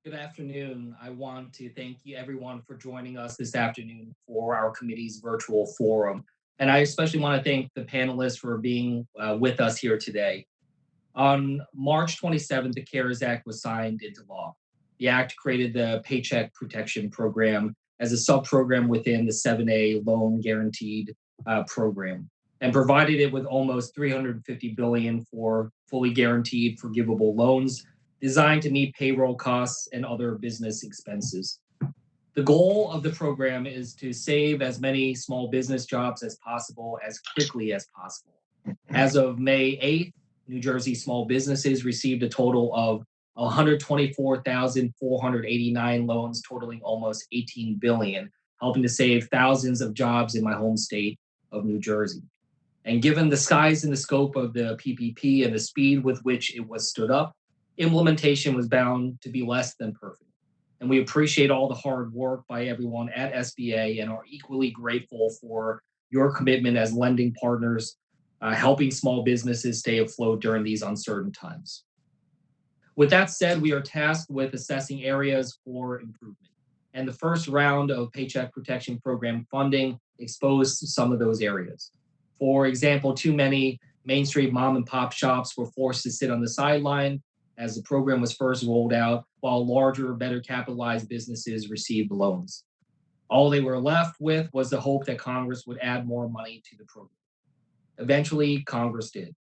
Good afternoon. I want to thank you everyone for joining us this afternoon for our committee's virtual forum. And I especially want to thank the panelists for being with us here today. On March 27th, the CARES Act was signed into law. The act created the Paycheck Protection Program as a sub-program within the 7A loan guaranteed program and provided it with almost 350 billion dollars for fully guaranteed forgivable loans designed to meet payroll costs and other business expenses. The goal of the program is to save as many small business jobs as possible as quickly as possible. As of May 8th, New Jersey small businesses received a total of 124,489 loans totaling almost 18 billion, helping to save thousands of jobs in my home state of New Jersey. And given the size and the scope of the PPP and the speed with which it was stood up, implementation was bound to be less than perfect. And we appreciate all the hard work by everyone at SBA and are equally grateful for your commitment as lending partners, helping small businesses stay afloat during these uncertain times. With that said, we are tasked with assessing areas for improvement. And the first round of Paycheck Protection Program funding exposed some of those areas. For example, too many Main Street mom and pop shops were forced to sit on the sideline as the program was first rolled out, while larger, better capitalized businesses received loans. All they were left with was the hope that Congress would add more money to the program. Eventually, Congress did.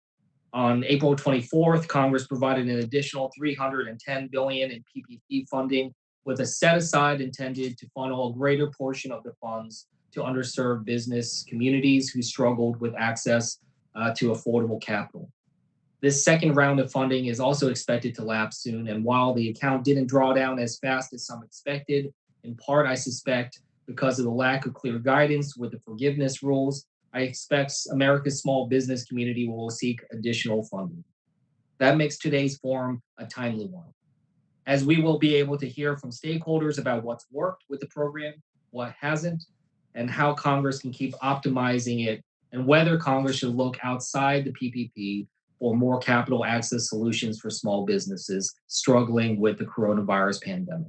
On April 24th, Congress provided an additional 310 billion dollars in PPP funding with a set aside intended to funnel a greater portion of the funds to underserved business communities who struggled with access to affordable capital. This second round of funding is also expected to lapse soon, and while the account didn't draw down as fast as some expected, in part, I suspect, because of the lack of clear guidance with the forgiveness rules, I expect America's small business community will seek additional funding. That makes today's forum a timely one, as we will be able to hear from stakeholders about what's worked with the program, what hasn't, and how Congress can keep optimizing it, and whether Congress should look outside the PPP for more capital access solutions for small businesses struggling with the coronavirus pandemic.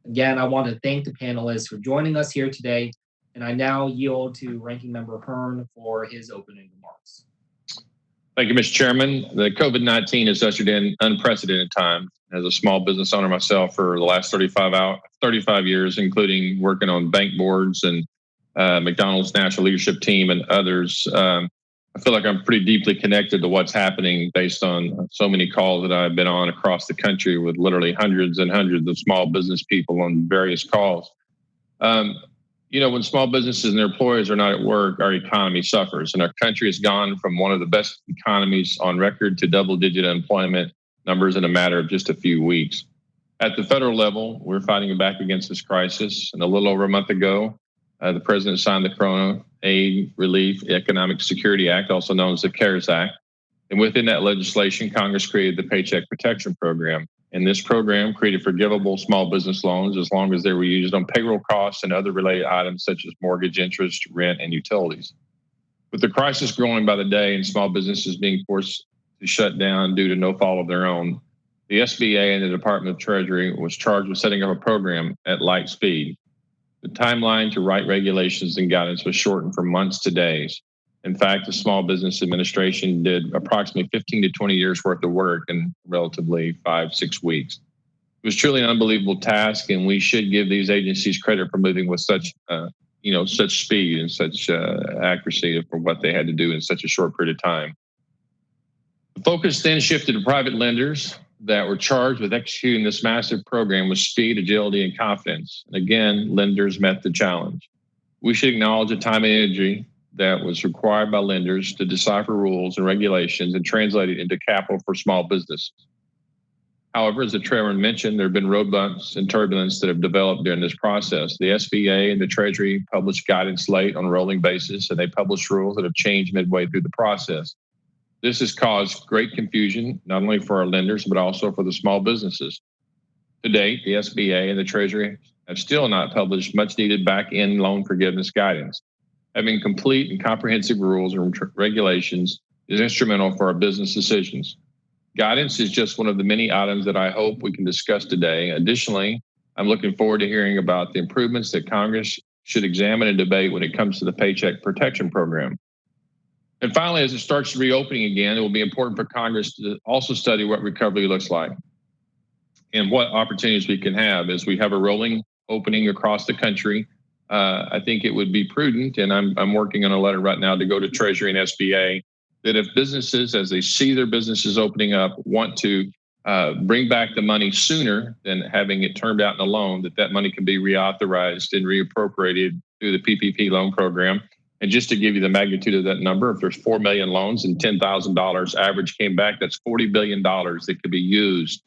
Again, I want to thank the panelists for joining us here today, and I now yield to Ranking Member Hearn for his opening remarks. Thank you, Mr. Chairman. The COVID-19 has ushered in unprecedented times. As a small business owner myself for the last 35 years, including working on bank boards and McDonald's national leadership team and others, I feel like I'm pretty deeply connected to what's happening based on so many calls that I've been on across the country with literally hundreds and hundreds of small business people on various calls. When small businesses and their employees are not at work, our economy suffers, and our country has gone from one of the best economies on record to double-digit unemployment numbers in a matter of just a few weeks. At the federal level, we're fighting back against this crisis, and a little over a month ago, the president signed the Corona Aid, Relief, Economic Security Act, also known as the CARES Act. And within that legislation, Congress created the Paycheck Protection Program. And this program created forgivable small business loans as long as they were used on payroll costs and other related items such as mortgage interest, rent, and utilities. With the crisis growing by the day and small businesses being forced to shut down due to no fault of their own, the SBA and the Department of Treasury was charged with setting up a program at light speed. The timeline to write regulations and guidance was shortened from months to days. In fact, the Small Business Administration did approximately 15 to 20 years worth of work in relatively 5-6 weeks. It was truly an unbelievable task, and we should give these agencies credit for moving with such speed and such accuracy for what they had to do in such a short period of time. The focus then shifted to private lenders that were charged with executing this massive program with speed, agility, and confidence. And again, lenders met the challenge. We should acknowledge the time and energy that was required by lenders to decipher rules and regulations and translate it into capital for small businesses. However, as the chairman mentioned, there have been road bumps and turbulence that have developed during this process. The SBA and the Treasury published guidance late on a rolling basis, and they published rules that have changed midway through the process. This has caused great confusion, not only for our lenders, but also for the small businesses. To date, the SBA and the Treasury have still not published much needed back-end loan forgiveness guidance. Having complete and comprehensive rules and regulations is instrumental for our business decisions. Guidance is just one of the many items that I hope we can discuss today. Additionally, I'm looking forward to hearing about the improvements that Congress should examine and debate when it comes to the Paycheck Protection Program. And finally, as it starts reopening again, it will be important for Congress to also study what recovery looks like and what opportunities we can have as we have a rolling opening across the country. I think it would be prudent, and I'm working on a letter right now to go to Treasury and SBA, that if businesses, as they see their businesses opening up, want to bring back the money sooner than having it turned out in a loan, that money can be reauthorized and reappropriated through the PPP loan program. And just to give you the magnitude of that number, if there's 4 million loans and $10,000 average came back, that's $40 billion that could be used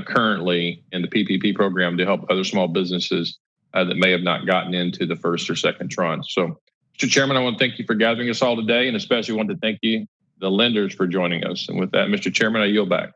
currently in the PPP program to help other small businesses that may have not gotten into the first or second tranche. So, Mr. Chairman, I want to thank you for gathering us all today, and especially want to thank you, the lenders, for joining us. And with that, Mr. Chairman, I yield back.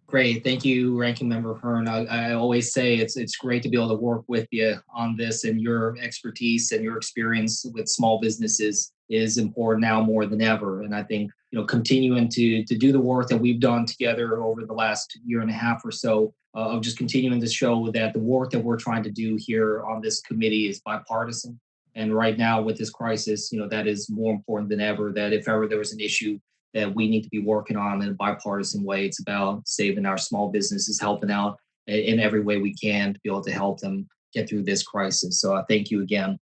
Great. Thank you, Ranking Member Hearn. I always say it's great to be able to work with you on this, and your expertise and your experience with small businesses is important now more than ever. And I think, continuing to do the work that we've done together over the last year and a half or so, of just continuing to show that the work that we're trying to do here on this committee is bipartisan. And right now with this crisis, that is more important than ever, that if ever there was an issue that we need to be working on in a bipartisan way, it's about saving our small businesses, helping out in every way we can to be able to help them get through this crisis. So thank you again.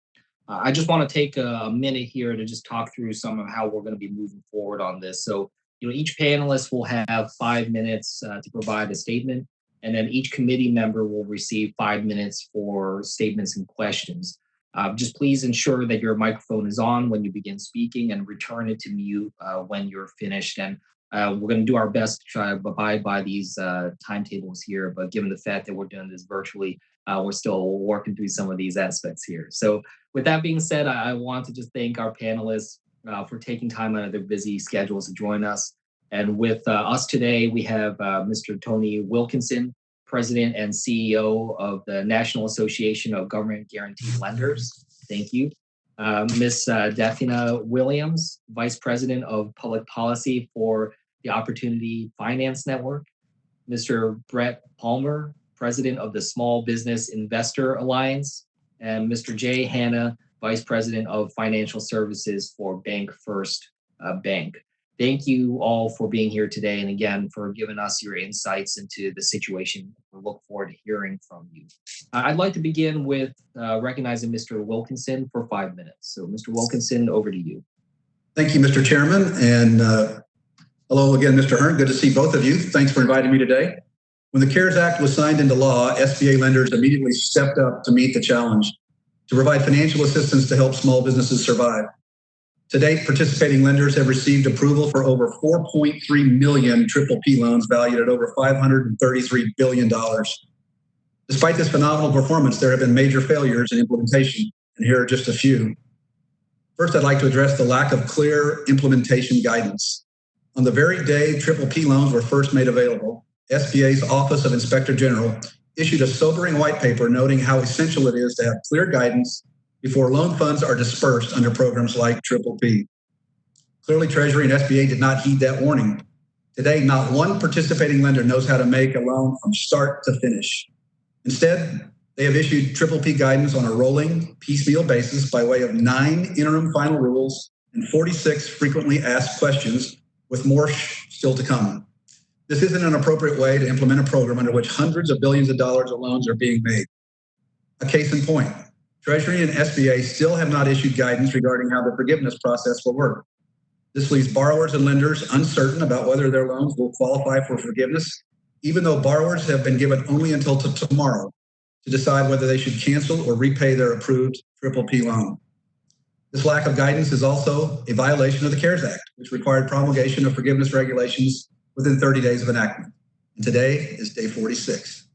I just want to take a minute here to just talk through some of how we're going to be moving forward on this. So, each panelist will have 5 minutes to provide a statement, and then each committee member will receive 5 minutes for statements and questions. Just please ensure that your microphone is on when you begin speaking, and return it to mute when you're finished. And we're going to do our best to try to abide by these timetables here, but given the fact that we're doing this virtually, we're still working through some of these aspects here. So with that being said, I want to just thank our panelists for taking time out of their busy schedules to join us. And with us today, we have Mr. Tony Wilkinson, President and CEO of the National Association of Government Guaranteed Lenders. Thank you. Ms. Daphne Williams, Vice President of Public Policy for the Opportunity Finance Network. Mr. Brett Palmer, President of the Small Business Investor Alliance. And Mr. Jay Hanna, Vice President of Financial Services for Bank First Bank. Thank you all for being here today, and again, for giving us your insights into the situation. We look forward to hearing from you. I'd like to begin with recognizing Mr. Wilkinson for 5 minutes. So, Mr. Wilkinson, over to you. Thank you, Mr. Chairman, and hello again, Mr. Hearn. Good to see both of you. Thanks for inviting me today. When the CARES Act was signed into law, SBA lenders immediately stepped up to meet the challenge to provide financial assistance to help small businesses survive. To date, participating lenders have received approval for over 4.3 million PPP loans valued at over $533 billion. Despite this phenomenal performance, there have been major failures in implementation, and here are just a few. First, I'd like to address the lack of clear implementation guidance. On the very day PPP loans were first made available, SBA's Office of Inspector General issued a sobering white paper noting how essential it is to have clear guidance before loan funds are dispersed under programs like PPP. Clearly, Treasury and SBA did not heed that warning. Today, not one participating lender knows how to make a loan from start to finish. Instead, they have issued PPP guidance on a rolling, piecemeal basis by way of 9 interim final rules and 46 frequently asked questions, with more still to come. This isn't an appropriate way to implement a program under which hundreds of billions of dollars of loans are being made. A case in point, Treasury and SBA still have not issued guidance regarding how the forgiveness process will work. This leaves borrowers and lenders uncertain about whether their loans will qualify for forgiveness, even though borrowers have been given only until tomorrow to decide whether they should cancel or repay their approved PPP loan. This lack of guidance is also a violation of the CARES Act, which required promulgation of forgiveness regulations within 30 days of enactment. And today is day 46.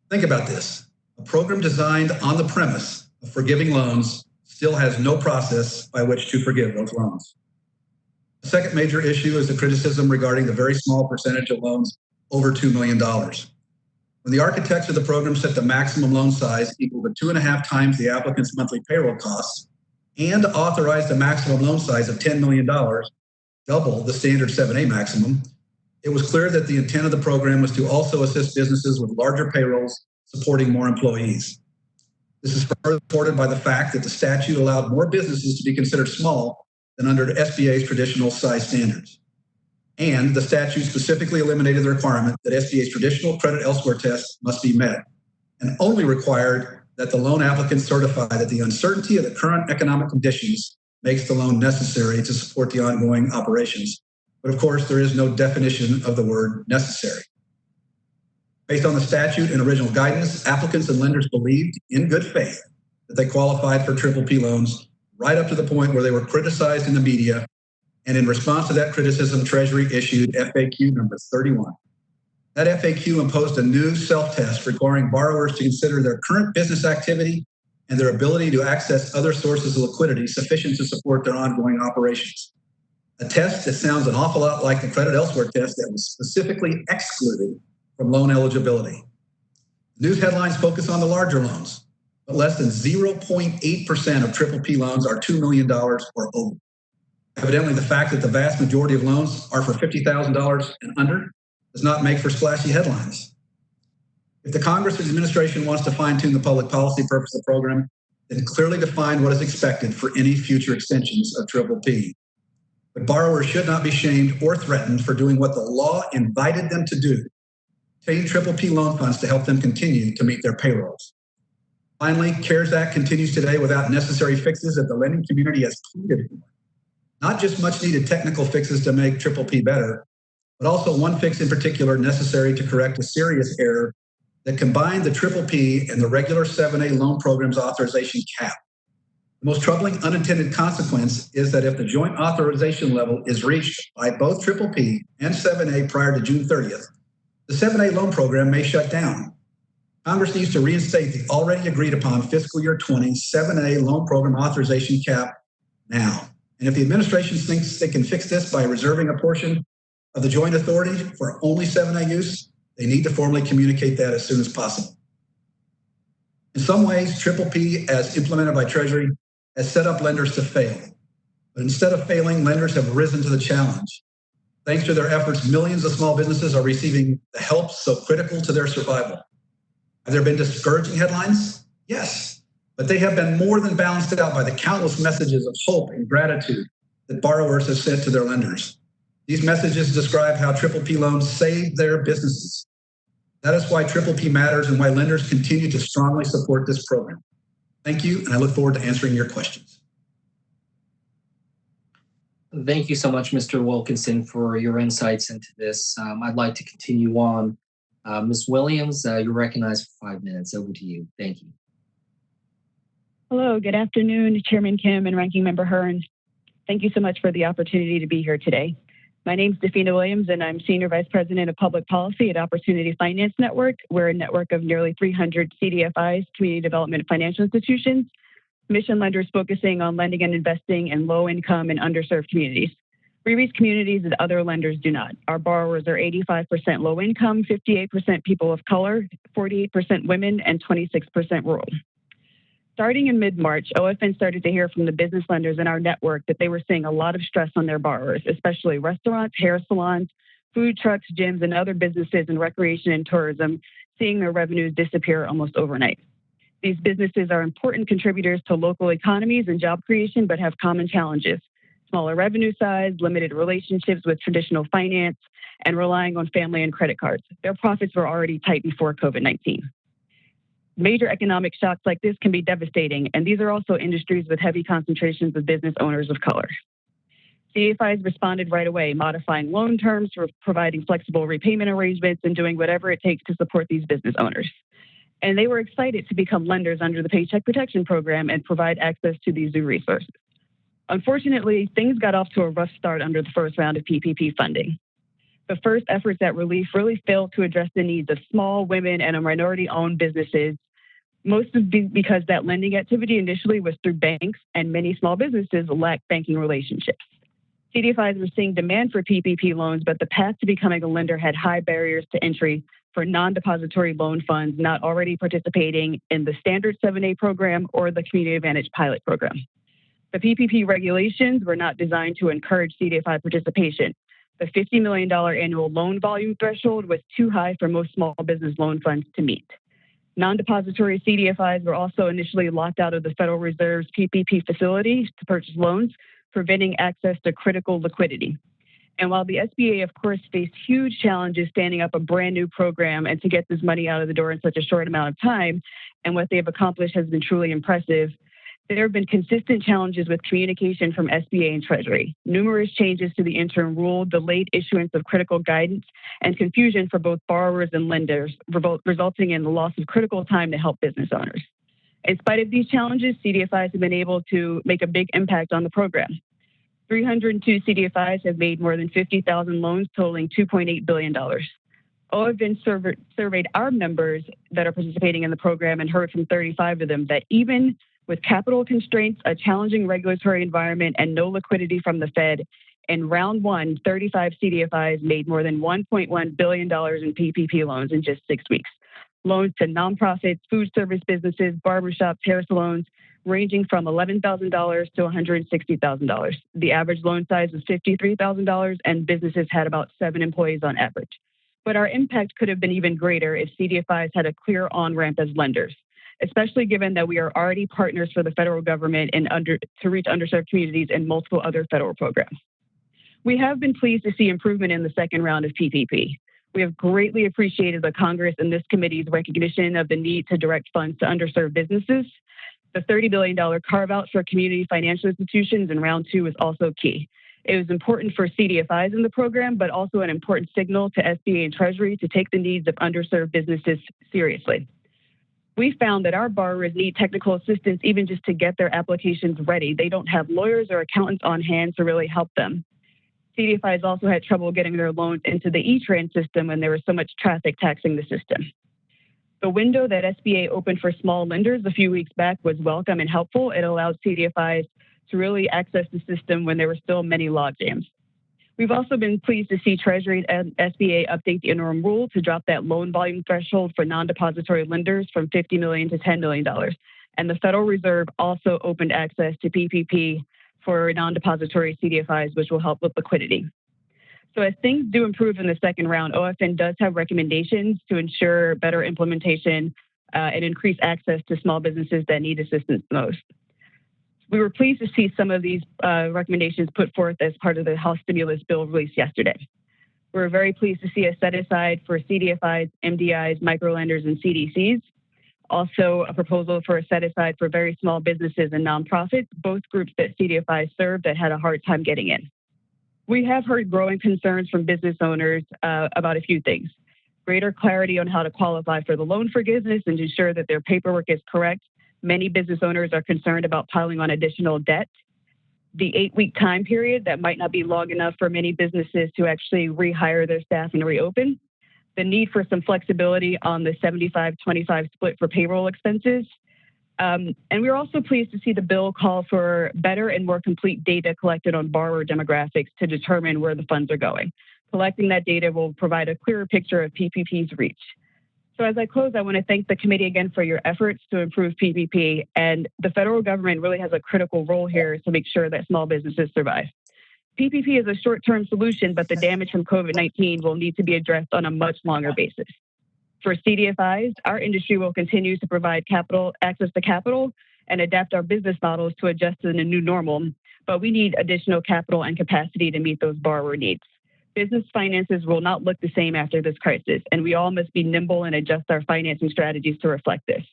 Think about this. A program designed on the premise of forgiving loans still has no process by which to forgive those loans. The second major issue is the criticism regarding the very small percentage of loans over $2 million. When the architects of the program set the maximum loan size equal to 2.5 times the applicant's monthly payroll costs and authorized a maximum loan size of $10 million, double the standard 7A maximum, it was clear that the intent of the program was to also assist businesses with larger payrolls supporting more employees. This is further supported by the fact that the statute allowed more businesses to be considered small than under SBA's traditional size standards. And the statute specifically eliminated the requirement that SBA's traditional credit elsewhere test must be met, and only required that the loan applicant certify that the uncertainty of the current economic conditions makes the loan necessary to support the ongoing operations. But of course, there is no definition of the word necessary. Based on the statute and original guidance, applicants and lenders believed in good faith that they qualified for PPP loans right up to the point where they were criticized in the media. And in response to that criticism, Treasury issued FAQ number 31. That FAQ imposed a new self-test requiring borrowers to consider their current business activity and their ability to access other sources of liquidity sufficient to support their ongoing operations. A test that sounds an awful lot like the credit elsewhere test that was specifically excluded from loan eligibility. News headlines focus on the larger loans, but less than 0.8% of PPP loans are $2 million or over. Evidently, the fact that the vast majority of loans are for $50,000 and under does not make for splashy headlines. If the Congress or the administration wants to fine-tune the public policy purpose of the program, then clearly define what is expected for any future extensions of PPP. But borrowers should not be shamed or threatened for doing what the law invited them to do, paying PPP loan funds to help them continue to meet their payrolls. Finally, CARES Act continues today without necessary fixes that the lending community has pleaded for. Not just much needed technical fixes to make PPP better, but also one fix in particular necessary to correct a serious error that combined the PPP and the regular 7A loan program's authorization cap. The most troubling unintended consequence is that if the joint authorization level is reached by both PPP and 7A prior to June 30th, the 7A loan program may shut down. Congress needs to reinstate the already agreed upon fiscal year 20 7A loan program authorization cap now. And if the administration thinks they can fix this by reserving a portion of the joint authority for only 7A use, they need to formally communicate that as soon as possible. In some ways, PPP, as implemented by Treasury, has set up lenders to fail. But instead of failing, lenders have risen to the challenge. Thanks to their efforts, millions of small businesses are receiving the help so critical to their survival. Have there been discouraging headlines? Yes. But they have been more than balanced out by the countless messages of hope and gratitude that borrowers have sent to their lenders. These messages describe how PPP loans saved their businesses. That is why PPP matters and why lenders continue to strongly support this program. Thank you, and I look forward to answering your questions. Thank you so much, Mr. Wilkinson, for your insights into this. I'd like to continue on. Ms. Williams, you're recognized for 5 minutes. Over to you. Thank you. Hello, good afternoon, Chairman Kim and Ranking Member Hearn. Thank you so much for the opportunity to be here today. My name is Defina Williams, and I'm Senior Vice President of Public Policy at Opportunity Finance Network. We're a network of nearly 300 CDFIs, community development financial institutions, mission lenders focusing on lending and investing in low-income and underserved communities. We reach communities that other lenders do not. Our borrowers are 85% low-income, 58% people of color, 48% women, and 26% rural. Starting in mid-March, OFN started to hear from the business lenders in our network that they were seeing a lot of stress on their borrowers, especially restaurants, hair salons, food trucks, gyms, and other businesses in recreation and tourism, seeing their revenues disappear almost overnight. These businesses are important contributors to local economies and job creation, but have common challenges: smaller revenue size, limited relationships with traditional finance, and relying on family and credit cards. Their profits were already tight before COVID-19. Major economic shocks like this can be devastating, and these are also industries with heavy concentrations of business owners of color. CDFIs responded right away, modifying loan terms, providing flexible repayment arrangements, and doing whatever it takes to support these business owners. And they were excited to become lenders under the Paycheck Protection Program and provide access to these new resources. Unfortunately, things got off to a rough start under the first round of PPP funding. The first efforts at relief really failed to address the needs of small, women, and minority-owned businesses, mostly because that lending activity initially was through banks, and many small businesses lack banking relationships. CDFIs were seeing demand for PPP loans, but the path to becoming a lender had high barriers to entry for non-depository loan funds not already participating in the standard 7A program or the Community Advantage pilot program. The PPP regulations were not designed to encourage CDFI participation. The $50 million annual loan volume threshold was too high for most small business loan funds to meet. Non-depository CDFIs were also initially locked out of the Federal Reserve's PPP facility to purchase loans, preventing access to critical liquidity. And while the SBA, of course, faced huge challenges standing up a brand new program and to get this money out of the door in such a short amount of time, and what they've accomplished has been truly impressive, there have been consistent challenges with communication from SBA and Treasury. Numerous changes to the interim rule, delayed issuance of critical guidance, and confusion for both borrowers and lenders, resulting in the loss of critical time to help business owners. In spite of these challenges, CDFIs have been able to make a big impact on the program. 302 CDFIs have made more than 50,000 loans totaling $2.8 billion. OFN surveyed our members that are participating in the program and heard from 35 of them that even with capital constraints, a challenging regulatory environment, and no liquidity from the Fed, in round one, 35 CDFIs made more than $1.1 billion in PPP loans in just 6 weeks. Loans to nonprofits, food service businesses, barbershops, hair salons, ranging from $11,000 to $160,000. The average loan size was $53,000, and businesses had about 7 employees on average. But our impact could have been even greater if CDFIs had a clear on-ramp as lenders, especially given that we are already partners for the federal government to reach underserved communities in multiple other federal programs. We have been pleased to see improvement in the second round of PPP. We have greatly appreciated the Congress and this committee's recognition of the need to direct funds to underserved businesses. The $30 billion carve-out for community financial institutions in round two is also key. It was important for CDFIs in the program, but also an important signal to SBA and Treasury to take the needs of underserved businesses seriously. We found that our borrowers need technical assistance even just to get their applications ready. They don't have lawyers or accountants on hand to really help them. CDFIs also had trouble getting their loans into the E-Tran system when there was so much traffic taxing the system. The window that SBA opened for small lenders a few weeks back was welcome and helpful. It allowed CDFIs to really access the system when there were still many logjams. We've also been pleased to see Treasury and SBA update the interim rule to drop that loan volume threshold for non-depository lenders from $50 million to $10 million. And the Federal Reserve also opened access to PPP for non-depository CDFIs, which will help with liquidity. So as things do improve in the second round, OFN does have recommendations to ensure better implementation and increase access to small businesses that need assistance most. We were pleased to see some of these recommendations put forth as part of the House stimulus bill released yesterday. We're very pleased to see a set aside for CDFIs, MDIs, microlenders, and CDCs. Also, a proposal for a set aside for very small businesses and nonprofits, both groups that CDFIs serve that had a hard time getting in. We have heard growing concerns from business owners about a few things. Greater clarity on how to qualify for the loan forgiveness and to ensure that their paperwork is correct. Many business owners are concerned about piling on additional debt. The 8-week time period that might not be long enough for many businesses to actually rehire their staff and reopen. The need for some flexibility on the 75-25 split for payroll expenses. And we're also pleased to see the bill call for better and more complete data collected on borrower demographics to determine where the funds are going. Collecting that data will provide a clearer picture of PPP's reach. So as I close, I want to thank the committee again for your efforts to improve PPP, and the federal government really has a critical role here to make sure that small businesses survive. PPP is a short-term solution, but the damage from COVID-19 will need to be addressed on a much longer basis. For CDFIs, our industry will continue to provide access to capital and adapt our business models to adjust to the new normal, but we need additional capital and capacity to meet those borrower needs. Business finances will not look the same after this crisis, and we all must be nimble and adjust our financing strategies to reflect this.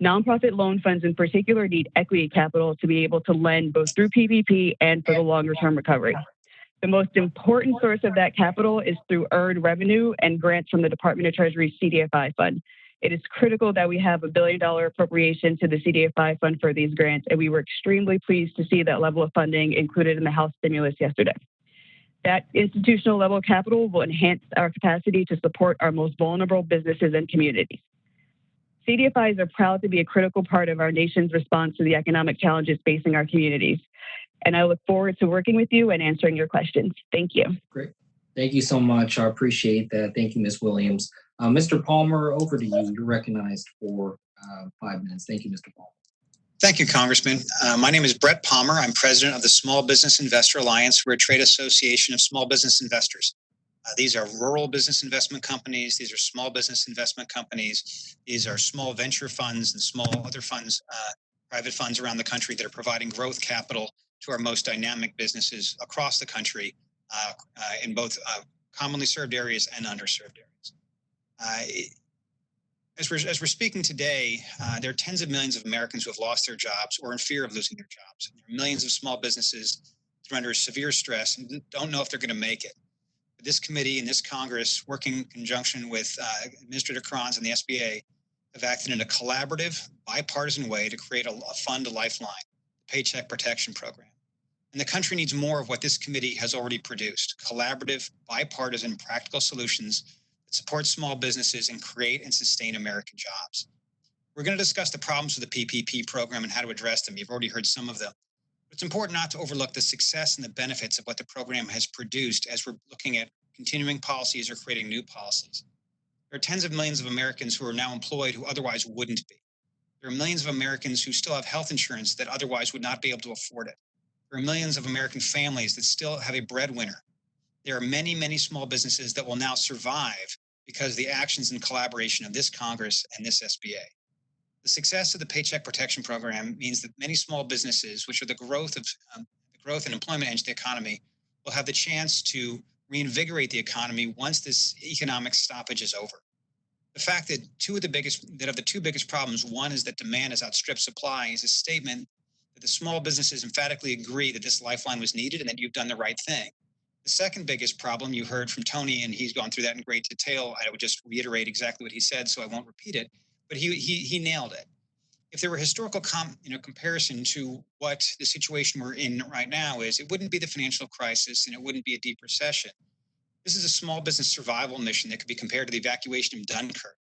Nonprofit loan funds in particular need equity capital to be able to lend both through PPP and for the longer-term recovery. The most important source of that capital is through earned revenue and grants from the Department of Treasury's CDFI fund. It is critical that we have a $1 billion appropriation to the CDFI fund for these grants, and we were extremely pleased to see that level of funding included in the House stimulus yesterday. That institutional level capital will enhance our capacity to support our most vulnerable businesses and communities. CDFIs are proud to be a critical part of our nation's response to the economic challenges facing our communities. And I look forward to working with you and answering your questions. Thank you. Great. Thank you so much. I appreciate that. Thank you, Ms. Williams. Mr. Palmer, over to you. You're recognized for 5 minutes. Thank you, Mr. Palmer. Thank you, Congressman. My name is Brett Palmer. I'm president of the Small Business Investor Alliance. We're a trade association of small business investors. These are rural business investment companies. These are small business investment companies. These are small venture funds and small other funds, private funds around the country that are providing growth capital to our most dynamic businesses across the country in both commonly served areas and underserved areas. As we're speaking today, there are tens of millions of Americans who have lost their jobs or in fear of losing their jobs. There are millions of small businesses that are under severe stress and don't know if they're going to make it. But this committee and this Congress, working in conjunction with Administrator Kranz and the SBA, have acted in a collaborative, bipartisan way to create a fund, a lifeline, the Paycheck Protection Program. And the country needs more of what this committee has already produced: collaborative, bipartisan, practical solutions that support small businesses and create and sustain American jobs. We're going to discuss the problems with the PPP program and how to address them. You've already heard some of them. But it's important not to overlook the success and the benefits of what the program has produced as we're looking at continuing policies or creating new policies. There are tens of millions of Americans who are now employed who otherwise wouldn't be. There are millions of Americans who still have health insurance that otherwise would not be able to afford it. There are millions of American families that still have a breadwinner. There are many, many small businesses that will now survive because of the actions and collaboration of this Congress and this SBA. The success of the Paycheck Protection Program means that many small businesses, which are the growth and employment engine of the economy, will have the chance to reinvigorate the economy once this economic stoppage is over. The fact that of the two biggest problems, one is that demand has outstripped supply, is a statement that the small businesses emphatically agree that this lifeline was needed and that you've done the right thing. The second biggest problem you heard from Tony, and he's gone through that in great detail. I would just reiterate exactly what he said, so I won't repeat it. But he nailed it. If there were historical comparison to what the situation we're in right now is, it wouldn't be the financial crisis and it wouldn't be a deep recession. This is a small business survival mission that could be compared to the evacuation of Dunkirk.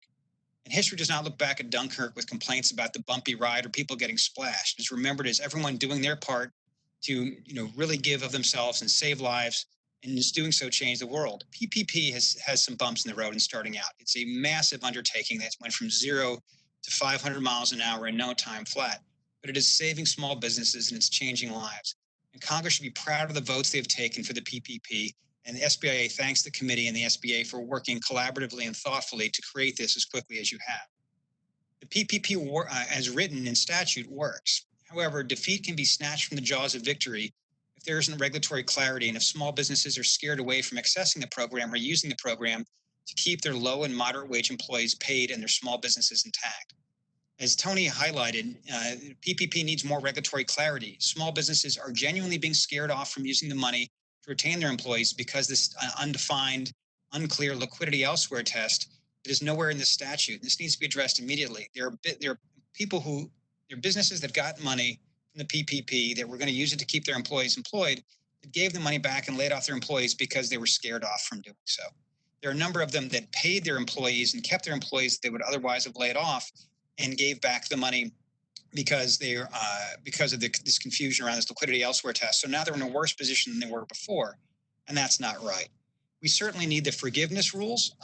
And history does not look back at Dunkirk with complaints about the bumpy ride or people getting splashed. It's remembered as everyone doing their part to really give of themselves and save lives, and in doing so change the world. PPP has some bumps in the road in starting out. It's a massive undertaking that went from 0 to 500 miles an hour in no time flat, but it is saving small businesses and it's changing lives. And Congress should be proud of the votes they've taken for the PPP. And the SBA thanks the committee and the SBA for working collaboratively and thoughtfully to create this as quickly as you have. The PPP, as written in statute, works. However, defeat can be snatched from the jaws of victory if there isn't regulatory clarity and if small businesses are scared away from accessing the program or using the program to keep their low and moderate wage employees paid and their small businesses intact. As Tony highlighted, PPP needs more regulatory clarity. Small businesses are genuinely being scared off from using the money to retain their employees because this undefined, unclear liquidity elsewhere test that is nowhere in the statute. This needs to be addressed immediately. There are businesses that got money from the PPP that were going to use it to keep their employees employed, that gave the money back and laid off their employees because they were scared off from doing so. There are a number of them that paid their employees and kept their employees that they would otherwise have laid off and gave back the money because of this confusion around this liquidity elsewhere test. So now they're in a worse position than they were before, and that's not right. We certainly need the forgiveness rules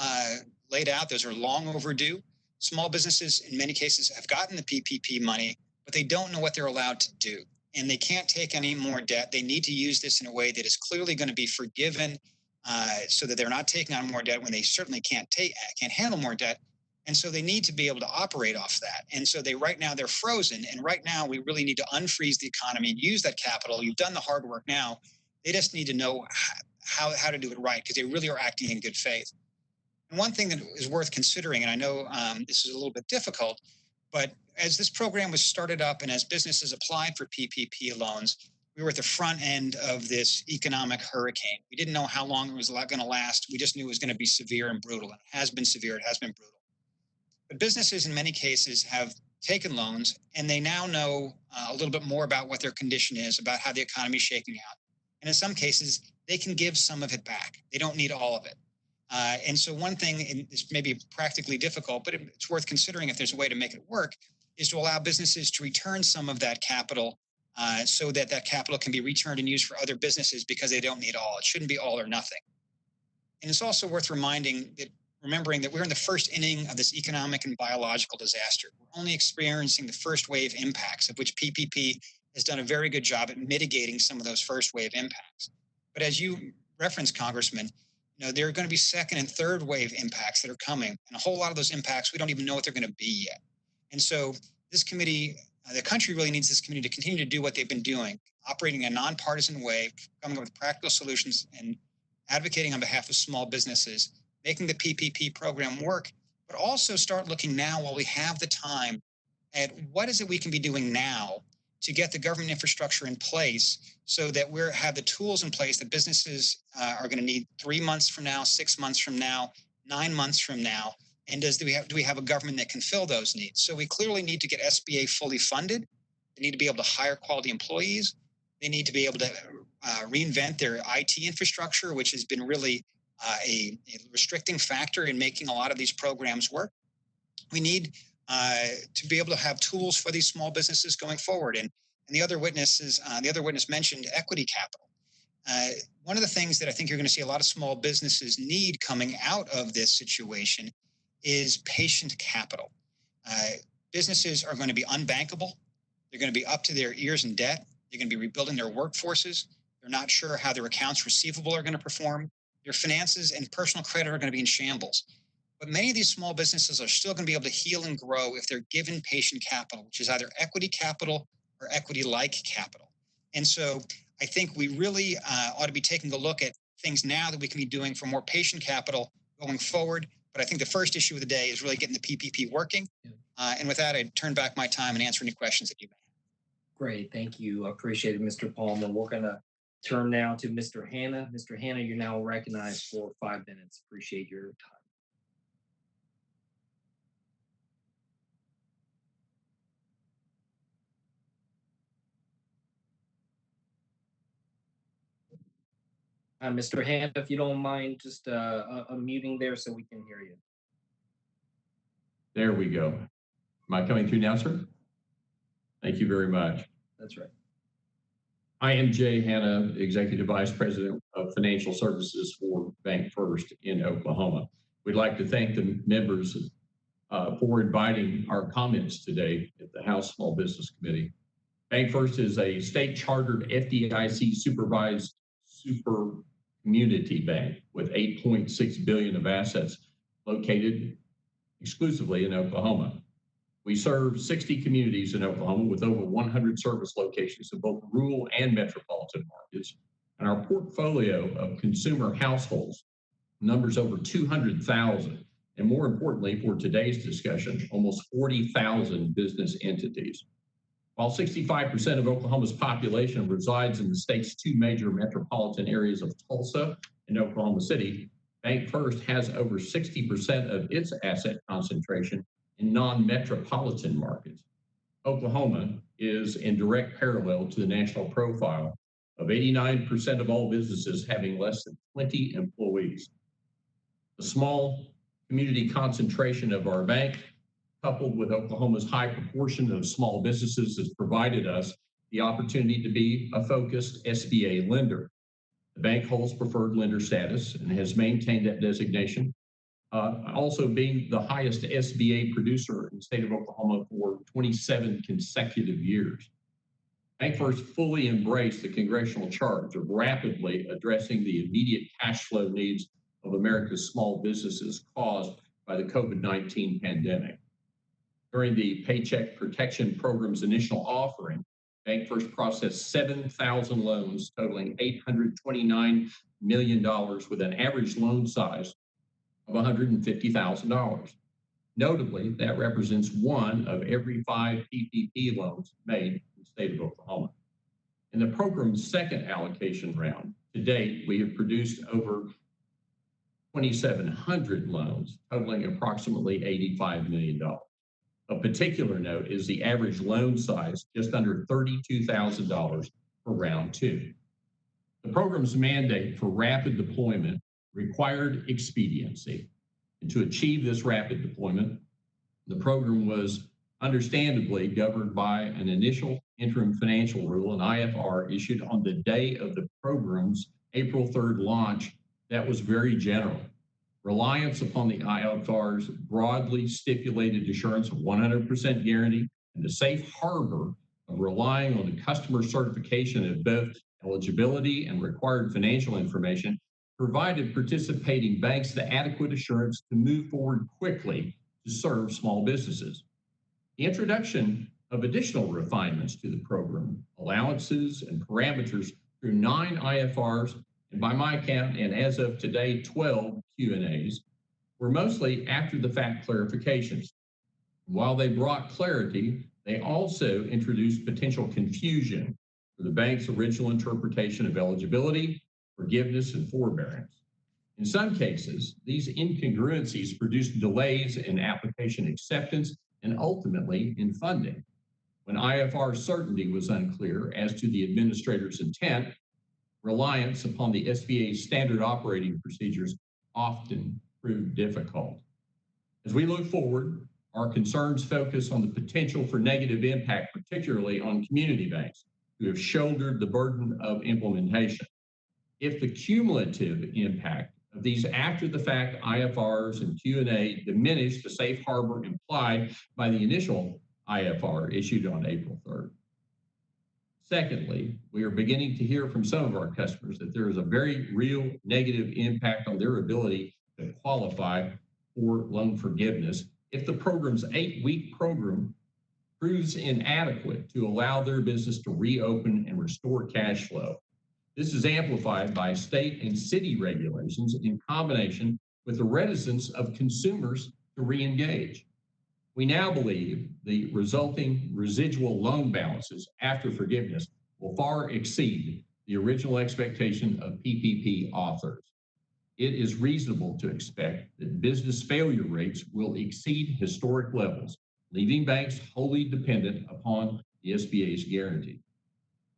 laid out. Those are long overdue. Small businesses, in many cases, have gotten the PPP money, but they don't know what they're allowed to do, and they can't take any more debt. They need to use this in a way that is clearly going to be forgiven, so that they're not taking on more debt when they certainly can't handle more debt. And so they need to be able to operate off that. And so right now they're frozen. And right now we really need to unfreeze the economy and use that capital. You've done the hard work now. They just need to know how to do it right, because they really are acting in good faith. And one thing that is worth considering, and I know this is a little bit difficult, but as this program was started up and as businesses applied for PPP loans, we were at the front end of this economic hurricane. We didn't know how long it was going to last. We just knew it was going to be severe and brutal. And it has been severe. It has been brutal. But businesses in many cases have taken loans, and they now know a little bit more about what their condition is, about how the economy is shaking out. And in some cases, they can give some of it back. They don't need all of it. And so one thing, and this may be practically difficult, but it's worth considering if there's a way to make it work, is to allow businesses to return some of that capital so that capital can be returned and used for other businesses, because they don't need all. It shouldn't be all or nothing. And it's also worth remembering remembering that we're in the first inning of this economic and biological disaster. We're only experiencing the first wave impacts, of which PPP has done a very good job at mitigating some of those first wave impacts. But as you referenced, Congressman, there are going to be second and third wave impacts that are coming. And a whole lot of those impacts, we don't even know what they're going to be yet. And so this committee, the country really needs this committee to continue to do what they've been doing, operating in a nonpartisan way, coming up with practical solutions and advocating on behalf of small businesses, making the PPP program work, but also start looking now while we have the time at what is it we can be doing now to get the government infrastructure in place so that we have the tools in place that businesses are going to need 3 months from now, 6 months from now, 9 months from now. And do we have a government that can fill those needs? So we clearly need to get SBA fully funded. They need to be able to hire quality employees. They need to be able to reinvent their IT infrastructure, which has been really a restricting factor in making a lot of these programs work. We need to be able to have tools for these small businesses going forward. And the other witness mentioned equity capital. One of the things that I think you're going to see a lot of small businesses need coming out of this situation is patient capital. Businesses are going to be unbankable. They're going to be up to their ears in debt. They're going to be rebuilding their workforces. They're not sure how their accounts receivable are going to perform. Their finances and personal credit are going to be in shambles. But many of these small businesses are still going to be able to heal and grow if they're given patient capital, which is either equity capital or equity-like capital. And so I think we really ought to be taking a look at things now that we can be doing for more patient capital going forward. But I think the first issue of the day is really getting the PPP working. And with that, I turn back my time and answer any questions that you may have. Great. Thank you. I appreciate it, Mr. Palmer. We're going to turn now to Mr. Hanna. Mr. Hanna, you're now recognized for 5 minutes. Appreciate your time. Mr. Hanna, if you don't mind just unmuting there so we can hear you. There we go. Am I coming through now, sir? Thank you very much. That's right. I am Jay Hanna, Executive Vice President of Financial Services for Bank First in Oklahoma. We'd like to thank the members for inviting our comments today at the House Small Business Committee. Bank First is a state-chartered FDIC supervised super community bank with $8.6 billion of assets located exclusively in Oklahoma. We serve 60 communities in Oklahoma with over 100 service locations in both rural and metropolitan markets. And our portfolio of consumer households numbers over 200,000. And more importantly, for today's discussion, almost 40,000 business entities. While 65% of Oklahoma's population resides in the state's two major metropolitan areas of Tulsa and Oklahoma City, Bank First has over 60% of its asset concentration in non-metropolitan markets. Oklahoma is in direct parallel to the national profile of 89% of all businesses having less than 20 employees. The small community concentration of our bank, coupled with Oklahoma's high proportion of small businesses, has provided us the opportunity to be a focused SBA lender. The bank holds preferred lender status and has maintained that designation, also being the highest SBA producer in the state of Oklahoma for 27 consecutive years. Bank First fully embraced the congressional charge of rapidly addressing the immediate cash flow needs of America's small businesses caused by the COVID-19 pandemic. During the Paycheck Protection Program's initial offering, Bank First processed 7,000 loans totaling $829 million with an average loan size of $150,000. Notably, that represents one of every 5 PPP loans made in the state of Oklahoma. In the program's second allocation round, to date, we have produced over 2,700 loans totaling approximately $85 million. Of particular note is the average loan size, just under $32,000 for round 2. The program's mandate for rapid deployment required expediency. And to achieve this rapid deployment, the program was understandably governed by an initial interim financial rule, an IFR, issued on the day of the program's April 3rd launch that was very general. reliance upon the IFR's broadly stipulated assurance of 100% guarantee, and the safe harbor of relying on the customer certification of both eligibility and required financial information provided participating banks the adequate assurance to move forward quickly to serve small businesses. The introduction of additional refinements to the program, allowances and parameters through 9 IFRs, and by my count, and as of today, 12 Q&As, were mostly after-the-fact clarifications. While they brought clarity, they also introduced potential confusion for the bank's original interpretation of eligibility, forgiveness, and forbearance. In some cases, these incongruencies produced delays in application acceptance and ultimately in funding. When IFR certainty was unclear as to the administrator's intent, reliance upon the SBA's standard operating procedures often proved difficult. As we look forward, our concerns focus on the potential for negative impact, particularly on community banks who have shouldered the burden of implementation. If the cumulative impact of these after-the-fact IFRs and Q&A diminish the safe harbor implied by the initial IFR issued on April 3rd. Secondly, we are beginning to hear from some of our customers that there is a very real negative impact on their ability to qualify for loan forgiveness if the program's 8-week program proves inadequate to allow their business to reopen and restore cash flow. This is amplified by state and city regulations in combination with the reticence of consumers to re-engage. We now believe the resulting residual loan balances after forgiveness will far exceed the original expectation of PPP authors. It is reasonable to expect that business failure rates will exceed historic levels, leaving banks wholly dependent upon the SBA's guarantee.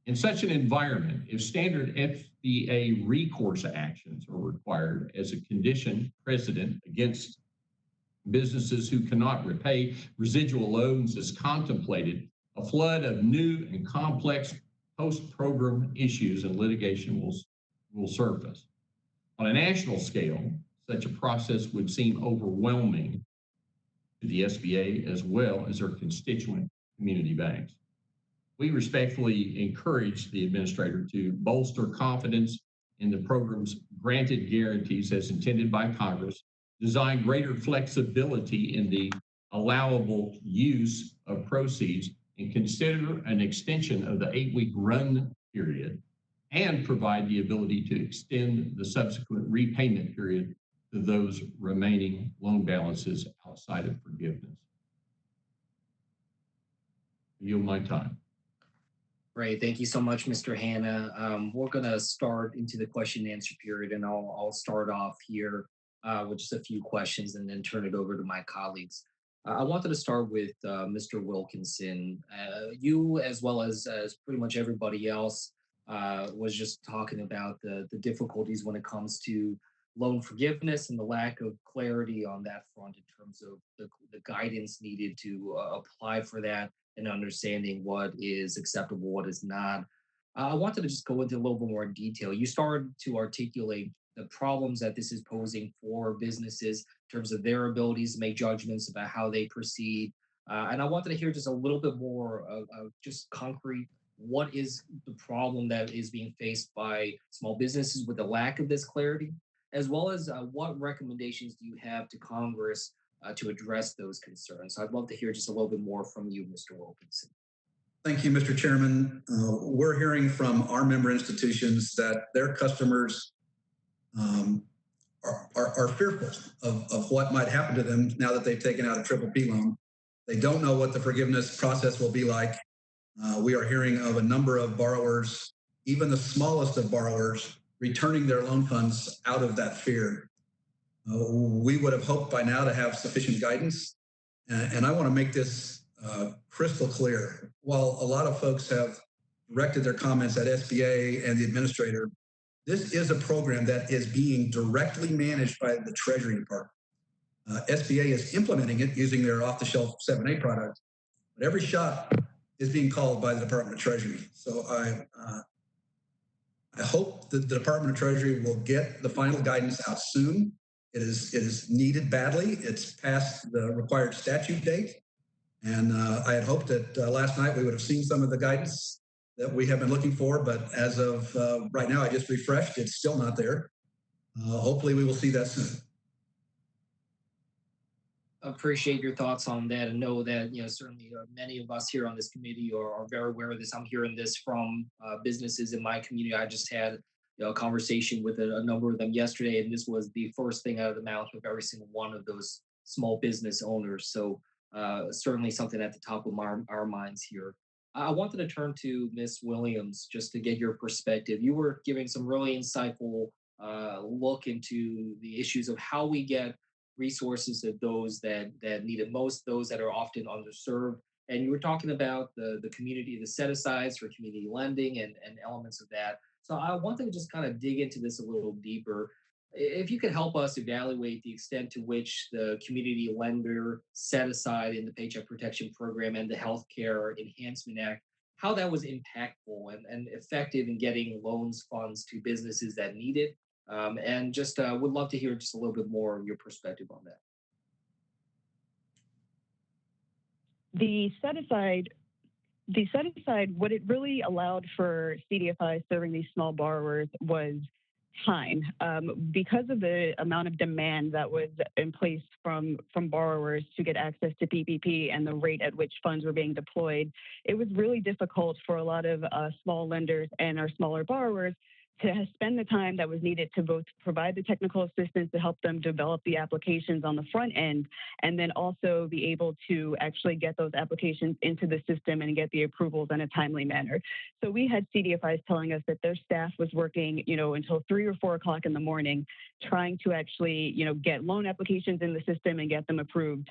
In such an environment, if standard SBA recourse actions are required as a condition precedent against businesses who cannot repay residual loans as contemplated, a flood of new and complex post-program issues and litigation will surface. On a national scale, such a process would seem overwhelming to the SBA as well as their constituent community banks. We respectfully encourage the administrator to bolster confidence in the program's granted guarantees as intended by Congress, design greater flexibility in the allowable use of proceeds, and consider an extension of the 8-week run period, and provide the ability to extend the subsequent repayment period to those remaining loan balances outside of forgiveness. I yield my time. Great. Thank you so much, Mr. Hanna. We're going to start into the question and answer period, and I'll start off here with just a few questions and then turn it over to my colleagues. I wanted to start with Mr. Wilkinson. You, as well as pretty much everybody else, was just talking about the difficulties when it comes to loan forgiveness and the lack of clarity on that front in terms of the guidance needed to apply for that and understanding what is acceptable, what is not. I wanted to just go into a little bit more detail. You started to articulate the problems that this is posing for businesses in terms of their abilities to make judgments about how they proceed. And I wanted to hear just a little bit more of just concrete, what is the problem that is being faced by small businesses with the lack of this clarity, as well as what recommendations do you have to Congress to address those concerns? So I'd love to hear just a little bit more from you, Mr. Wilkinson. Thank you, Mr. Chairman. We're hearing from our member institutions that their customers are fearful of what might happen to them now that they've taken out a PPP loan. They don't know what the forgiveness process will be like. We are hearing of a number of borrowers, even the smallest of borrowers, returning their loan funds out of that fear. We would have hoped by now to have sufficient guidance. And I want to make this crystal clear. While a lot of folks have directed their comments at SBA and the administrator, this is a program that is being directly managed by the Treasury Department. SBA is implementing it using their off-the-shelf 7A product, but every shot is being called by the Department of Treasury. So I hope that the Department of Treasury will get the final guidance out soon. It is needed badly. It's past the required statute date. And I had hoped that last night we would have seen some of the guidance that we have been looking for. But as of right now, I just refreshed. It's still not there. Hopefully we will see that soon. Appreciate your thoughts on that, and know that certainly many of us here on this committee are very aware of this. I'm hearing this from businesses in my community. I just had a conversation with a number of them yesterday, and this was the first thing out of the mouth of every single one of those small business owners. So certainly something at the top of our minds here. I wanted to turn to Ms. Williams just to get your perspective. You were giving some really insightful look into the issues of how we get resources to those that need it most, those that are often underserved. And you were talking about the community, the set asides for community lending and elements of that. So I wanted to just kind of dig into this a little deeper. If you could help us evaluate the extent to which the community lender set aside in the Paycheck Protection Program and the Healthcare Enhancement Act, how that was impactful and effective in getting loans funds to businesses that need it. And just would love to hear just a little bit more of your perspective on that. The set aside, what it really allowed for CDFI serving these small borrowers was time. Because of the amount of demand that was in place from borrowers to get access to PPP and the rate at which funds were being deployed, it was really difficult for a lot of small lenders and our smaller borrowers to spend the time that was needed to both provide the technical assistance to help them develop the applications on the front end, and then also be able to actually get those applications into the system and get the approvals in a timely manner. So we had CDFIs telling us that their staff was working, until 3 or 4 o'clock in the morning, trying to actually, get loan applications in the system and get them approved.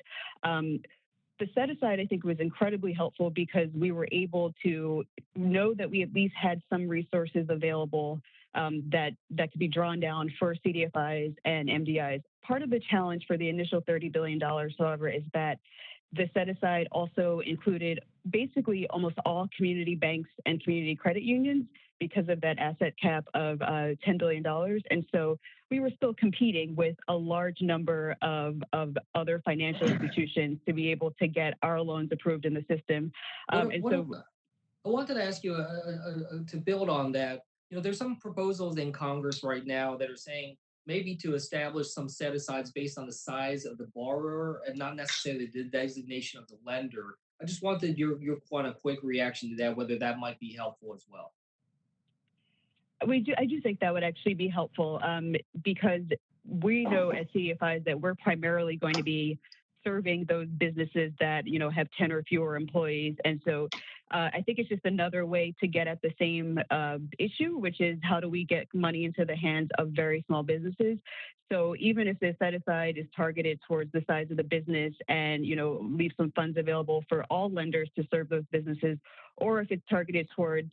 The set aside, I think, was incredibly helpful because we were able to know that we at least had some resources available that could be drawn down for CDFIs and MDIs. Part of the challenge for the initial $30 billion, however, is that the set aside also included basically almost all community banks and community credit unions because of that asset cap of $10 billion. And so we were still competing with a large number of other financial institutions to be able to get our loans approved in the system. I wanted to ask you to build on that. There's some proposals in Congress right now that are saying maybe to establish some set-asides based on the size of the borrower and not necessarily the designation of the lender. I just wanted your kind of quick reaction to that, whether that might be helpful as well. I do think that would actually be helpful because we know at CDFIs that we're primarily going to be serving those businesses that have 10 or fewer employees, and so I think it's just another way to get at the same issue, which is how do we get money into the hands of very small businesses. So even if the set aside is targeted towards the size of the business and leave some funds available for all lenders to serve those businesses, or if it's targeted towards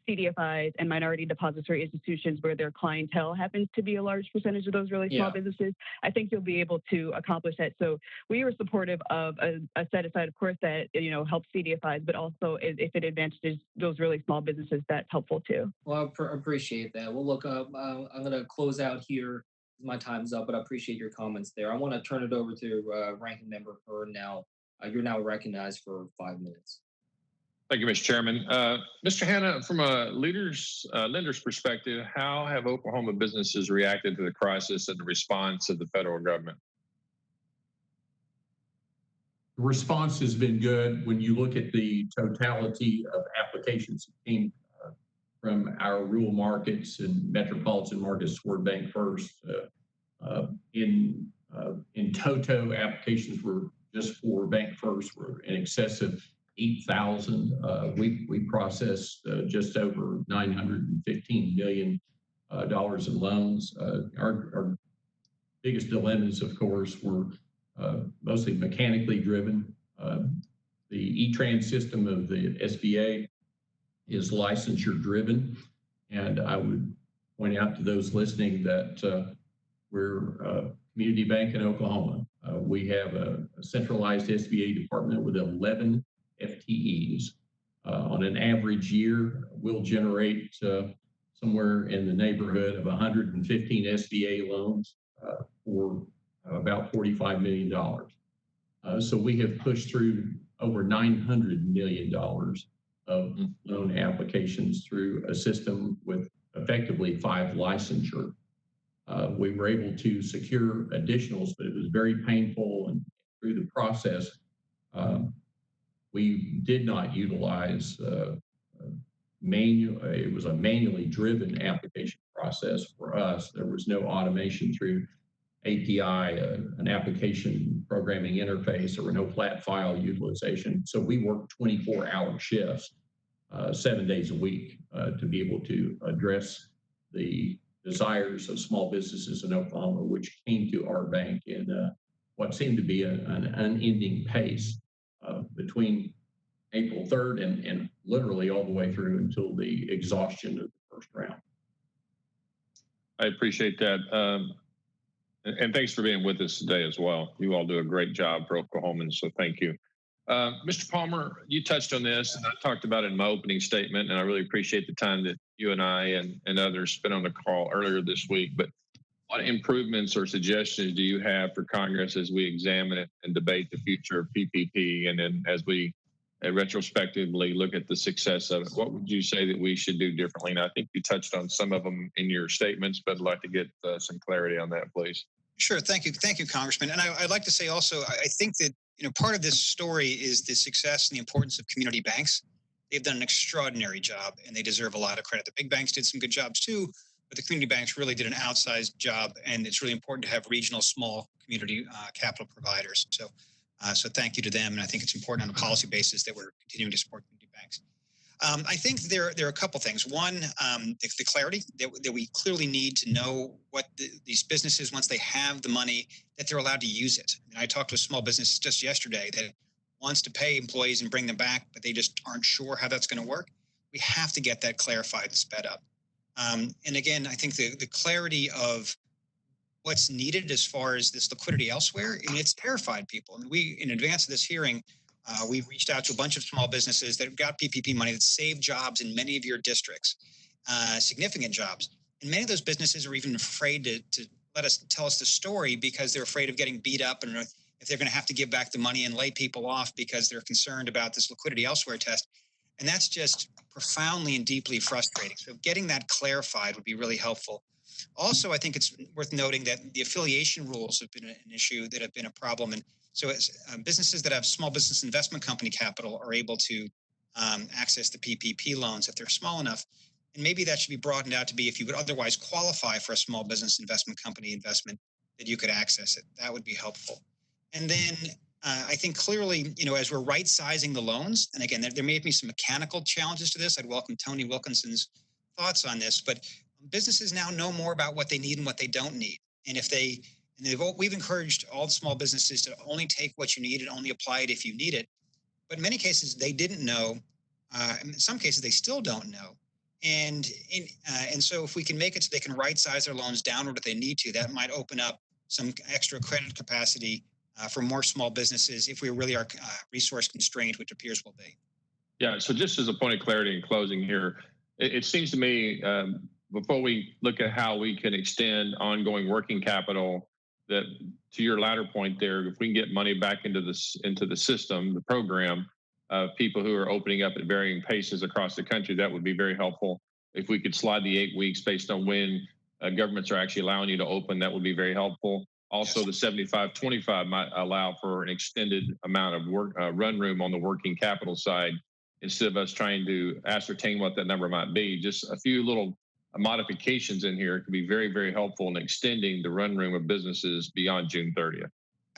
CDFIs and minority depository institutions where their clientele happens to be a large percentage of those really small businesses, I think you'll be able to accomplish that. So we were supportive of a set aside, of course, that helps CDFIs, but also if it advantages those really small businesses, that's helpful too. Well, I appreciate that. Well, look, I'm going to close out here. My time's up, but I appreciate your comments there. I want to turn it over to Ranking Member Hearn now. You're now recognized for 5 minutes. Thank you, Mr. Chairman. Mr. Hanna, from a lender's perspective, how have Oklahoma businesses reacted to the crisis and the response of the federal government? The response has been good. When you look at the totality of applications that came from our rural markets and metropolitan markets toward Bank First, in toto, applications were just for Bank First were in excess of 8,000. We processed just over $915 million in loans. Our biggest dilemmas, of course, were mostly mechanically driven. The E-Trans system of the SBA is licensure driven. And I would point out to those listening that we're a community bank in Oklahoma. We have a centralized SBA department with 11 FTEs. On an average year, we'll generate somewhere in the neighborhood of 115 SBA loans for about $45 million. So we have pushed through over $900 million of loan applications through a system with effectively 5 licensure. We were able to secure additionals, but it was very painful, and through the process, we did not utilize it was a manually driven application process for us. There was no automation through API, an application programming interface. There were no flat file utilization. So we worked 24-hour shifts, 7 days a week, to be able to address the desires of small businesses in Oklahoma, which came to our bank in what seemed to be an unending pace between April 3rd and literally all the way through until the exhaustion of the first round. I appreciate that. And thanks for being with us today as well. You all do a great job for Oklahomans, so thank you. Mr. Palmer, you touched on this, and I talked about it in my opening statement, and I really appreciate the time that you and I and others spent on the call earlier this week. But what improvements or suggestions do you have for Congress as we examine it and debate the future of PPP, and then as we retrospectively look at the success of it? What would you say that we should do differently? And I think you touched on some of them in your statements, but I'd like to get some clarity on that, please. Sure. Thank you, Congressman. And I'd like to say also, I think that part of this story is the success and the importance of community banks. They've done an extraordinary job, and they deserve a lot of credit. The big banks did some good jobs too, but the community banks really did an outsized job, and it's really important to have regional small community capital providers. So thank you to them, and I think it's important on a policy basis that we're continuing to support community banks. I think there are a couple things. One, the clarity that we clearly need to know what these businesses, once they have the money, that they're allowed to use it. And I talked to a small business just yesterday that wants to pay employees and bring them back, but they just aren't sure how that's going to work. We have to get that clarified and sped up. And again, I think the clarity of what's needed as far as this liquidity elsewhere, and it's terrified people. I mean, we, in advance of this hearing, we reached out to a bunch of small businesses that got PPP money that saved jobs in many of your districts, significant jobs. And many of those businesses are even afraid to tell us the story because they're afraid of getting beat up, and if they're going to have to give back the money and lay people off because they're concerned about this liquidity elsewhere test. And that's just profoundly and deeply frustrating. So getting that clarified would be really helpful. Also, I think it's worth noting that the affiliation rules have been an issue that have been a problem. And so as businesses that have small business investment company capital are able to access the PPP loans if they're small enough. And maybe that should be broadened out to be if you would otherwise qualify for a small business investment company investment, that you could access it. That would be helpful. And then I think clearly, as we're right sizing the loans, and again, there may be some mechanical challenges to this. I'd welcome Tony Wilkinson's thoughts on this, but businesses now know more about what they need and what they don't need. And we've encouraged all the small businesses to only take what you need and only apply it if you need it. But in many cases, they didn't know. In some cases, they still don't know. And so if we can make it so they can right size their loans downward if they need to, that might open up some extra credit capacity for more small businesses if we really are resource constrained, which appears will be. Yeah, so just as a point of clarity in closing here, it seems to me before we look at how we can extend ongoing working capital, that to your latter point there, if we can get money back into the system, the program, people who are opening up at varying paces across the country, that would be very helpful. If we could slide the 8 weeks based on when governments are actually allowing you to open, that would be very helpful. Also, the 75-25 might allow for an extended amount of work run room on the working capital side, instead of us trying to ascertain what that number might be. Just a few little modifications in here could be very, very helpful in extending the run room of businesses beyond June 30th.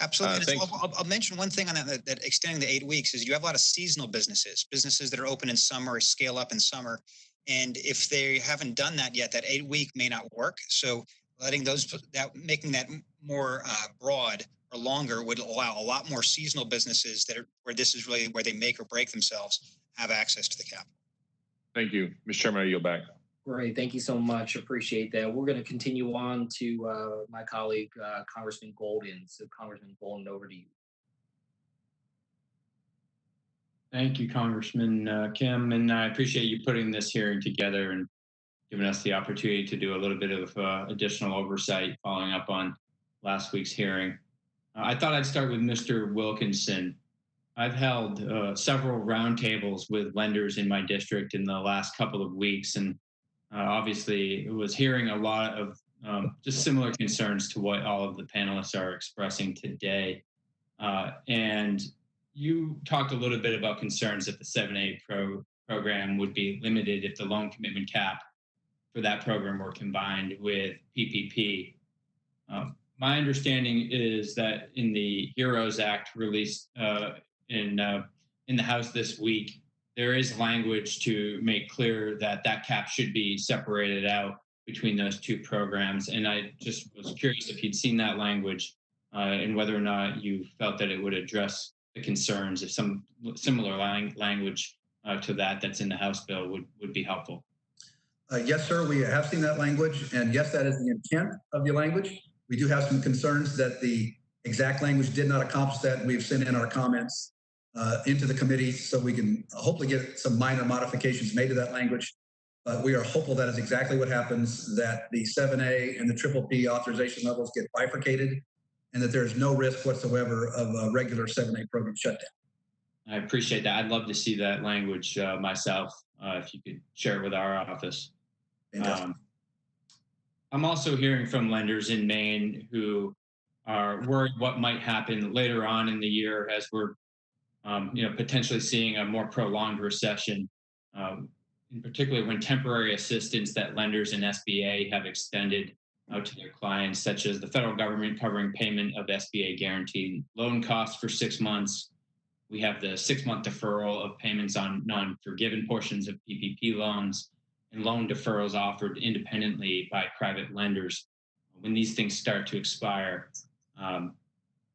Absolutely. I'll mention one thing on that extending the 8 weeks is you have a lot of seasonal businesses that are open in summer or scale up in summer. And if they haven't done that yet, that 8 week may not work. So making that more broad or longer would allow a lot more seasonal businesses where this is really where they make or break themselves, have access to the capital. Thank you. Mr. Chairman, I yield back. Great. Thank you so much. Appreciate that. We're going to continue on to my colleague, Congressman Golden. So Congressman Golden, over to you. Thank you, Congressman Kim. And I appreciate you putting this hearing together and giving us the opportunity to do a little bit of additional oversight, following up on last week's hearing. I thought I'd start with Mr. Wilkinson. I've held several roundtables with lenders in my district in the last couple of weeks, and obviously was hearing a lot of just similar concerns to what all of the panelists are expressing today. And you talked a little bit about concerns that the 7A program would be limited if the loan commitment cap for that program were combined with PPP. My understanding is that in the HEROES Act released in the House this week, there is language to make clear that that cap should be separated out between those two programs. And I just was curious if you'd seen that language and whether or not you felt that it would address the concerns, if some similar language to that's in the House bill would be helpful. Yes, sir, we have seen that language. And yes, that is the intent of the language. We do have some concerns that the exact language did not accomplish that. And we've sent in our comments into the committee so we can hopefully get some minor modifications made to that language. But we are hopeful that is exactly what happens, that the 7A and the PPP authorization levels get bifurcated and that there's no risk whatsoever of a regular 7A program shutdown. I appreciate that. I'd love to see that language myself, if you could share it with our office. I'm also hearing from lenders in Maine who are worried what might happen later on in the year as we're potentially seeing a more prolonged recession, in particular when temporary assistance that lenders and SBA have extended out to their clients, such as the federal government covering payment of SBA guaranteed loan costs for 6 months. We have the 6-month deferral of payments on non-forgiven portions of PPP loans and loan deferrals offered independently by private lenders. When these things start to expire,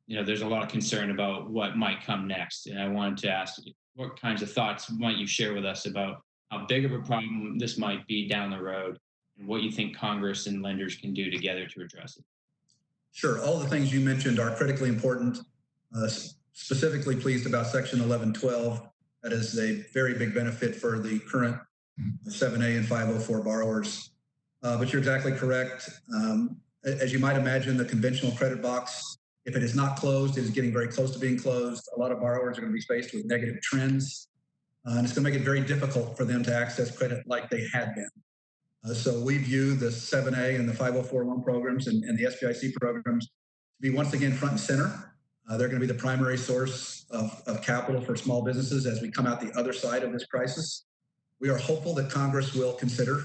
there's a lot of concern about what might come next. And I wanted to ask, what kinds of thoughts might you share with us about how big of a problem this might be down the road and what you think Congress and lenders can do together to address it? Sure. All the things you mentioned are critically important. Specifically pleased about Section 1112. That is a very big benefit for the current 7A and 504 borrowers. But you're exactly correct. As you might imagine, the conventional credit box, if it is not closed, it is getting very close to being closed. A lot of borrowers are going to be faced with negative trends, and it's going to make it very difficult for them to access credit like they had been. So we view the 7A and the 504 loan programs and the SBIC programs to be once again front and center. They're going to be the primary source of capital for small businesses as we come out the other side of this crisis. We are hopeful that Congress will consider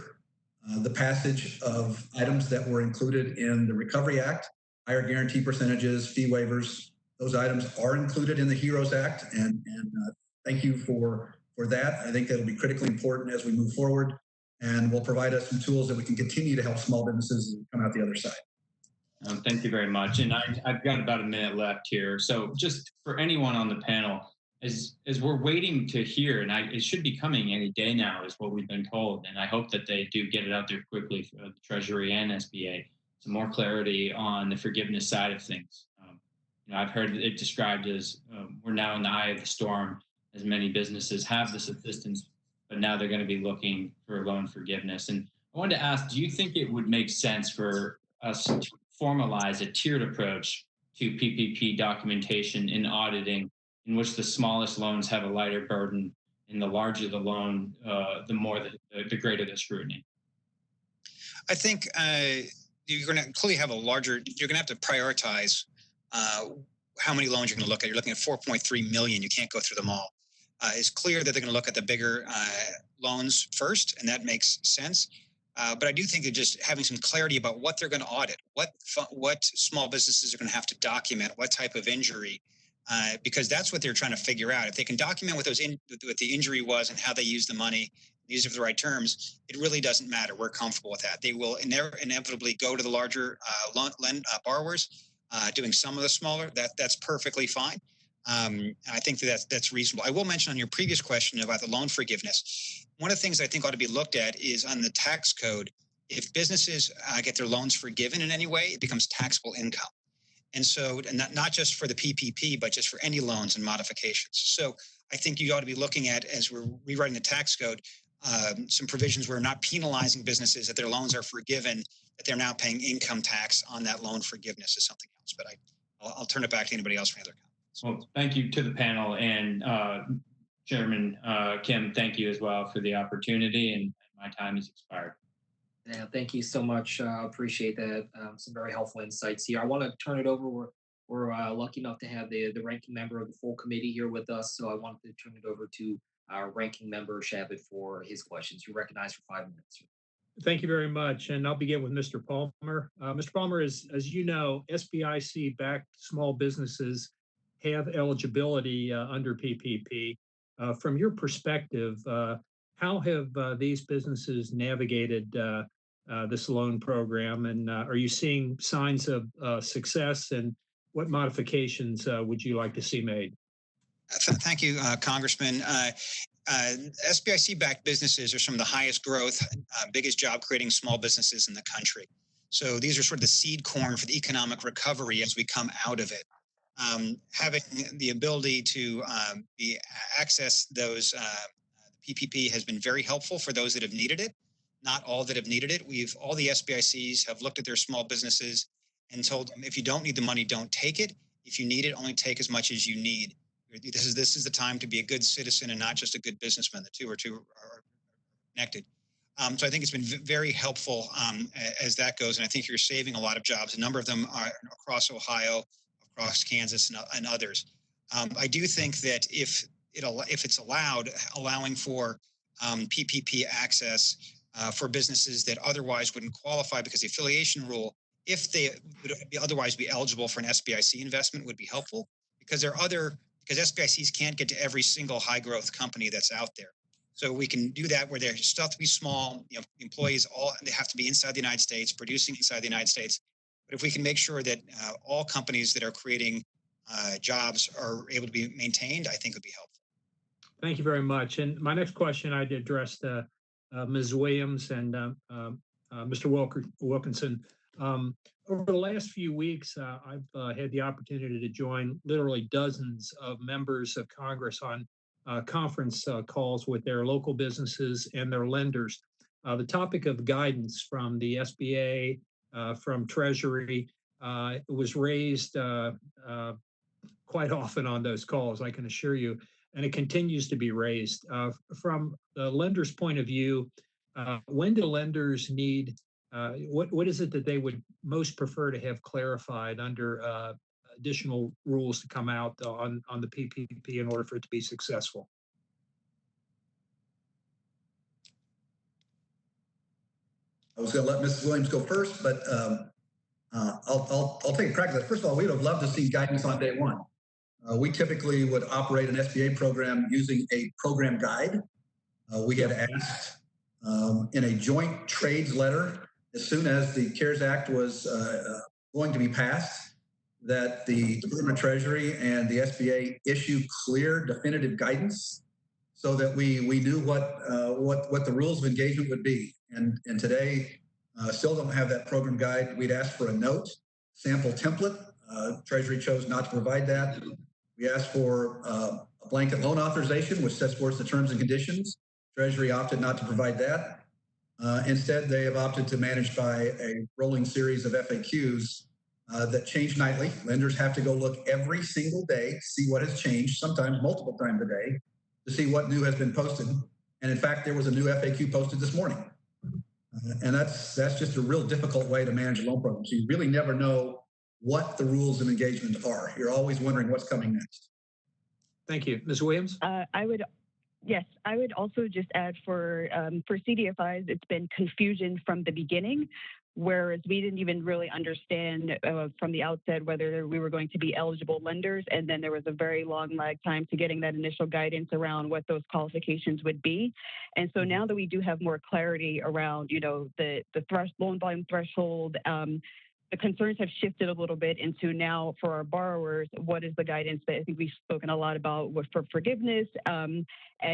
the passage of items that were included in the Recovery Act, higher guarantee percentages, fee waivers. Those items are included in the HEROES Act, and thank you for that. I think that will be critically important as we move forward, and will provide us some tools that we can continue to help small businesses as we come out the other side. Thank you very much. And I've got about a minute left here. So just for anyone on the panel, as we're waiting to hear, and it should be coming any day now is what we've been told. And I hope that they do get it out there quickly for the Treasury and SBA, some more clarity on the forgiveness side of things. I've heard it described as we're now in the eye of the storm, as many businesses have this assistance, but now they're going to be looking for loan forgiveness. And I wanted to ask, do you think it would make sense for us to formalize a tiered approach to PPP documentation and auditing, in which the smallest loans have a lighter burden, and the larger the loan, the greater the scrutiny? I think you're going to clearly have you're going to have to prioritize how many loans you're going to look at. You're looking at 4.3 million. You can't go through them all. It's clear that they're going to look at the bigger loans first, and that makes sense. But I do think that just having some clarity about what they're going to audit, what small businesses are going to have to document, what type of injury, because that's what they're trying to figure out. If they can document what the injury was and how they used the money, use it for the right terms, it really doesn't matter. We're comfortable with that. They will inevitably go to the larger borrowers, doing some of the smaller. That's perfectly fine. I think that's reasonable. I will mention on your previous question about the loan forgiveness, one of the things I think ought to be looked at is on the tax code. If businesses get their loans forgiven in any way, it becomes taxable income. And so not just for the PPP, but just for any loans and modifications. So I think you ought to be looking at, as we're rewriting the tax code, some provisions where we're not penalizing businesses, that their loans are forgiven, that they're now paying income tax on that loan forgiveness is something else. But I'll turn it back to anybody else for any other comments. Well, thank you to the panel, and Chairman Kim, thank you as well for the opportunity, and my time has expired. Yeah, thank you so much. Appreciate that. Some very helpful insights here. I want to turn it over. We're lucky enough to have the ranking member of the full committee here with us, so I wanted to turn it over to our ranking member Shabbat for his questions. You're recognized for 5 minutes. Thank you very much. And I'll begin with Mr. Palmer. Mr. Palmer, as you know, SBIC-backed small businesses have eligibility under PPP. From your perspective, how have these businesses navigated this loan program? And are you seeing signs of success? And what modifications would you like to see made? Thank you, Congressman. SBIC-backed businesses are some of the highest growth, biggest job-creating small businesses in the country. So these are sort of the seed corn for the economic recovery as we come out of it. Having the ability to access those PPP has been very helpful for those that have needed it. Not all that have needed it. All the SBICs have looked at their small businesses and told them, if you don't need the money, don't take it. If you need it, only take as much as you need. This is the time to be a good citizen and not just a good businessman. The two are connected. So I think it's been very helpful as that goes, and I think you're saving a lot of jobs. A number of them are across Ohio, across Kansas, and others. I do think that if it's allowing for PPP access for businesses that otherwise wouldn't qualify because the affiliation rule, if they would otherwise be eligible for an SBIC investment, would be helpful because SBICs can't get to every single high growth company that's out there. So we can do that where they're still have to be small, employees they have to be inside the United States, producing inside the United States. But if we can make sure that all companies that are creating jobs are able to be maintained, I think would be helpful. Thank you very much. And my next question I'd address to Ms. Williams and Mr. Wilkinson. Over the last few weeks, I've had the opportunity to join literally dozens of members of Congress on conference calls with their local businesses and their lenders. The topic of guidance from the SBA, from Treasury, was raised quite often on those calls, I can assure you, and it continues to be raised. From the lender's point of view, when do lenders need, what is it that they would most prefer to have clarified under additional rules to come out on the PPP in order for it to be successful? I was going to let Mrs. Williams go first, but I'll take a crack at that. First of all, we would have loved to see guidance on day one. We typically would operate an SBA program using a program guide. We had asked in a joint trades letter, as soon as the CARES Act was going to be passed, that the Department of Treasury and the SBA issue clear, definitive guidance so that we knew what the rules of engagement would be. And today, still don't have that program guide. We'd asked for a note, sample template. Treasury chose not to provide that. We asked for a blanket loan authorization, which sets forth the terms and conditions. Treasury opted not to provide that. Instead, they have opted to manage by a rolling series of FAQs that change nightly. Lenders have to go look every single day, see what has changed, sometimes multiple times a day, to see what new has been posted. And in fact, there was a new FAQ posted this morning. And that's just a real difficult way to manage a loan program. So you really never know what the rules of engagement are. You're always wondering what's coming next. Thank you. Ms. Williams? I would also just add for CDFIs, it's been confusion from the beginning, whereas we didn't even really understand from the outset whether we were going to be eligible lenders. And then there was a very long lag time to getting that initial guidance around what those qualifications would be. And so now that we do have more clarity around, the loan volume threshold, the concerns have shifted a little bit into now for our borrowers, what is the guidance that I think we've spoken a lot about for forgiveness and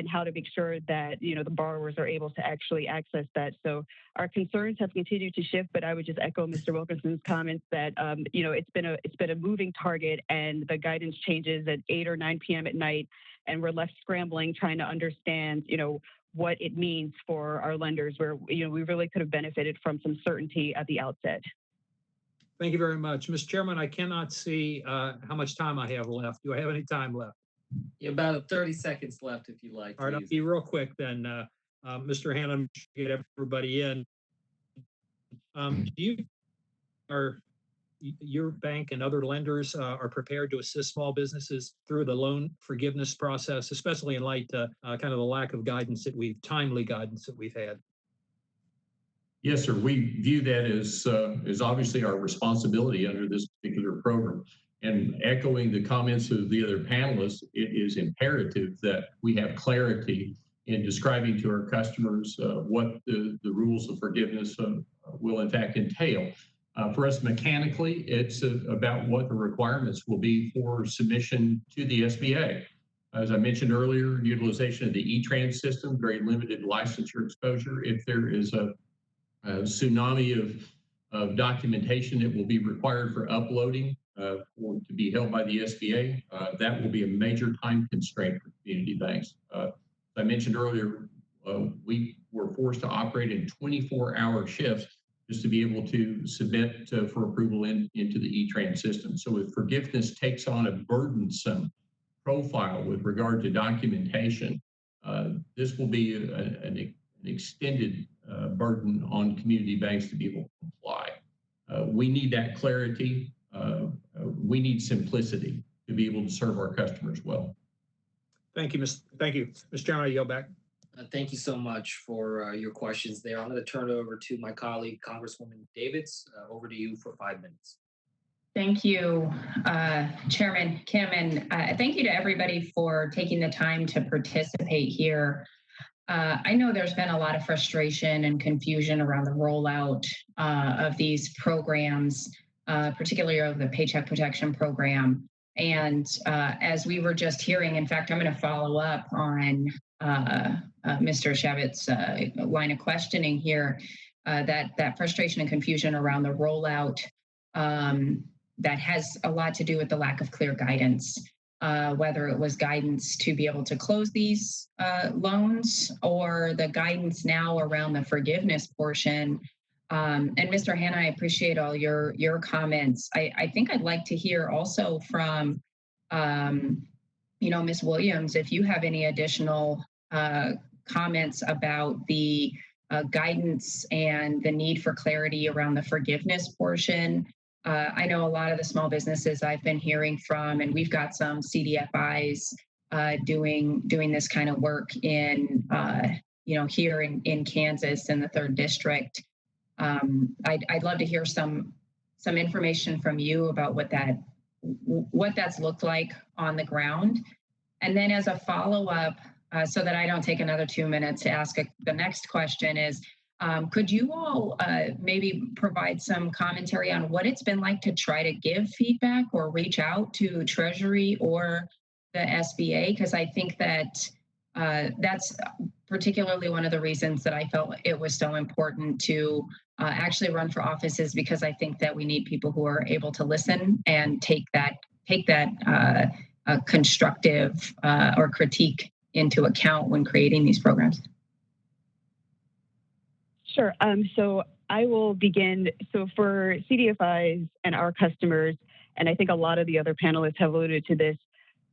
how to make sure that, the borrowers are able to actually access that. So our concerns have continued to shift, but I would just echo Mr. Wilkinson's comments that, it's been a moving target and the guidance changes at 8 or 9 p.m. at night. And we're left scrambling, trying to understand, what it means for our lenders, where we really could have benefited from some certainty at the outset. Thank you very much. Mr. Chairman, I cannot see how much time I have left. Do I have any time left? About 30 seconds left if you like. All right, I'll be real quick then. Mr. Hanna, get everybody in. Your bank and other lenders are prepared to assist small businesses through the loan forgiveness process, especially in light kind of the lack of timely guidance that we've had? Yes, sir. We view that as obviously our responsibility under this particular program. And echoing the comments of the other panelists, it is imperative that we have clarity in describing to our customers what the rules of forgiveness will in fact entail. For us mechanically, it's about what the requirements will be for submission to the SBA. As I mentioned earlier, utilization of the E-Trans system, very limited licensure exposure. If there is a tsunami of documentation that will be required for uploading or to be held by the SBA, that will be a major time constraint for community banks. As I mentioned earlier, we were forced to operate in 24-hour shifts just to be able to submit for approval into the E-Trans system. So if forgiveness takes on a burdensome profile with regard to documentation, this will be an extended burden on community banks to be able to comply. We need that clarity. We need simplicity to be able to serve our customers well. Thank you, Thank you. Mr. Chairman, I yield back. Thank you so much for your questions there. I'm going to turn it over to my colleague, Congresswoman Davids. Over to you for 5 minutes. Thank you, Chairman Kim, and thank you to everybody for taking the time to participate here. I know there's been a lot of frustration and confusion around the rollout of these programs, particularly of the Paycheck Protection Program. And as we were just hearing, in fact, I'm going to follow up on Mr. Shavitz's line of questioning here, that frustration and confusion around the rollout that has a lot to do with the lack of clear guidance, whether it was guidance to be able to close these loans or the guidance now around the forgiveness portion. And Mr. Hanna, I appreciate all your comments. I think I'd like to hear also from, Ms. Williams, if you have any additional comments about the guidance and the need for clarity around the forgiveness portion. I know a lot of the small businesses I've been hearing from, and we've got some CDFIs doing this kind of work in, here in Kansas in the 3rd District. I'd love to hear some information from you about what that's looked like on the ground. And then as a follow-up, so that I don't take another 2 minutes to ask the next question is, could you all maybe provide some commentary on what it's been like to try to give feedback or reach out to Treasury or the SBA? Because I think that that's particularly one of the reasons that I felt it was so important to actually run for office, is because I think that we need people who are able to listen and take that constructive or critique into account when creating these programs. Sure. So I will begin. So for CDFIs and our customers, and I think a lot of the other panelists have alluded to this,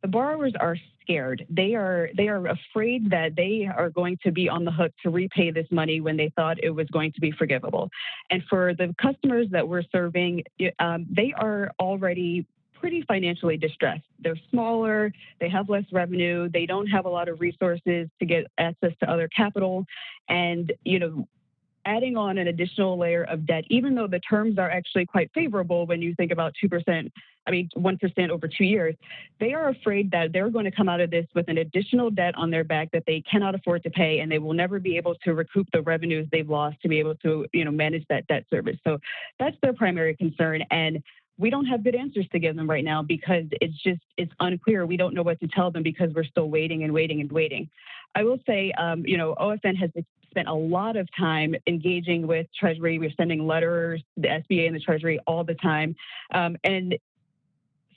the borrowers are scared. They are afraid that they are going to be on the hook to repay this money when they thought it was going to be forgivable. And for the customers that we're serving, they are already pretty financially distressed. They're smaller, they have less revenue, they don't have a lot of resources to get access to other capital. And, adding on an additional layer of debt, even though the terms are actually quite favorable when you think about 1% over 2 years, they are afraid that they're going to come out of this with an additional debt on their back that they cannot afford to pay, and they will never be able to recoup the revenues they've lost to be able to, manage that debt service. So that's their primary concern. And we don't have good answers to give them right now because it's unclear. We don't know what to tell them because we're still waiting and waiting and waiting. I will say, OFN has spent a lot of time engaging with Treasury. We're sending letters, the SBA and the Treasury all the time. And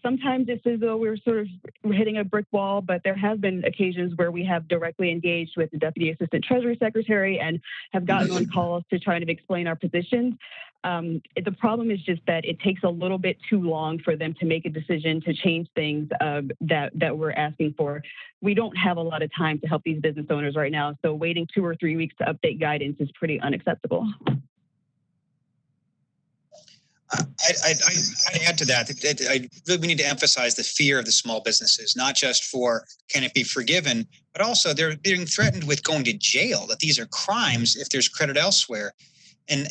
sometimes it's as though we're sort of hitting a brick wall, but there have been occasions where we have directly engaged with the Deputy Assistant Treasury Secretary and have gotten on calls to try to explain our positions. The problem is just that it takes a little bit too long for them to make a decision to change things that we're asking for. We don't have a lot of time to help these business owners right now, so waiting 2 or 3 weeks to update guidance is pretty unacceptable. I'd add to that. We need to emphasize the fear of the small businesses, not just for can it be forgiven, but also they're being threatened with going to jail, that these are crimes if there's credit elsewhere. And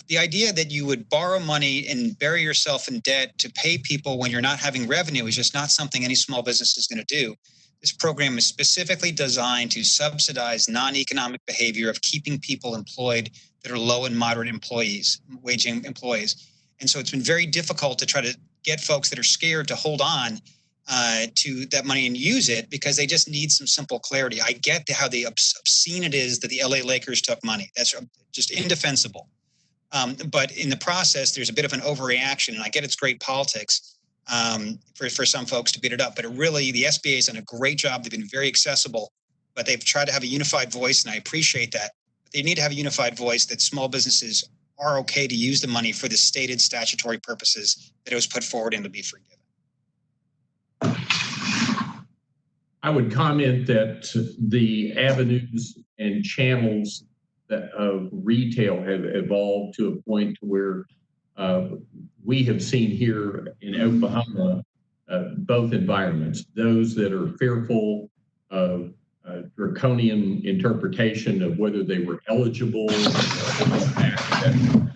the idea that you would borrow money and bury yourself in debt to pay people when you're not having revenue is just not something any small business is going to do. This program is specifically designed to subsidize non-economic behavior of keeping people employed that are low and moderate wage employees. And so it's been very difficult to try to get folks that are scared to hold on to that money and use it because they just need some simple clarity. I get how obscene it is that the LA Lakers took money. That's just indefensible. But in the process, there's a bit of an overreaction, and I get it's great politics for some folks to beat it up. But the SBA has done a great job. They've been very accessible, but they've tried to have a unified voice, and I appreciate that. But they need to have a unified voice that small businesses are okay to use the money for the stated statutory purposes that it was put forward and to be forgiven. I would comment that the avenues and channels of retail have evolved to a point where we have seen here in Oklahoma both environments, those that are fearful of draconian interpretation of whether they were eligible, that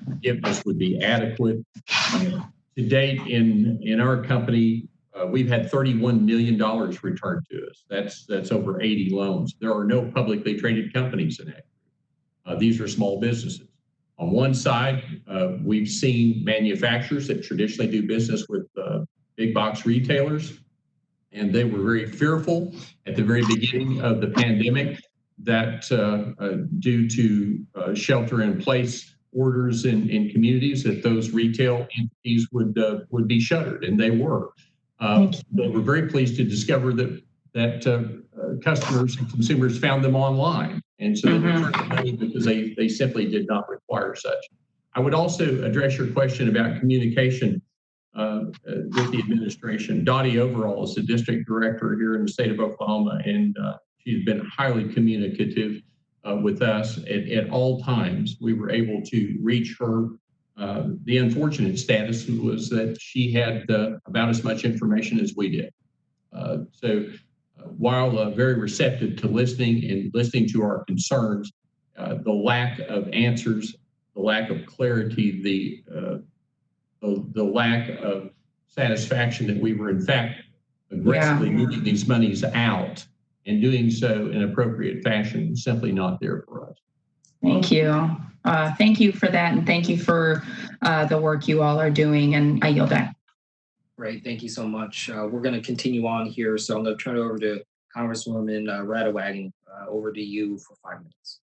forgiveness would be adequate. To date in our company, we've had $31 million returned to us. That's over 80 loans. There are no publicly traded companies in that. These are small businesses. On one side, we've seen manufacturers that traditionally do business with big box retailers, and they were very fearful at the very beginning of the pandemic that due to shelter in place orders in communities that those retail entities would be shuttered, and they were. But we're very pleased to discover that customers and consumers found them online. And so they returned the money because they simply did not require such. I would also address your question about communication with the administration. Dottie Overall is the district director here in the state of Oklahoma, and she's been highly communicative with us at all times. We were able to reach her. The unfortunate status was that she had about as much information as we did. While very receptive to listening to our concerns, the lack of answers, the lack of clarity, the lack of satisfaction that we were in fact aggressively moving these monies out and doing so in appropriate fashion is simply not there for us. Thank you. Thank you for that, and thank you for the work you all are doing, and I yield back. Great, thank you so much. We're going to continue on here, so I'm going to turn it over to Congresswoman Radewagen. Over to you for 5 minutes.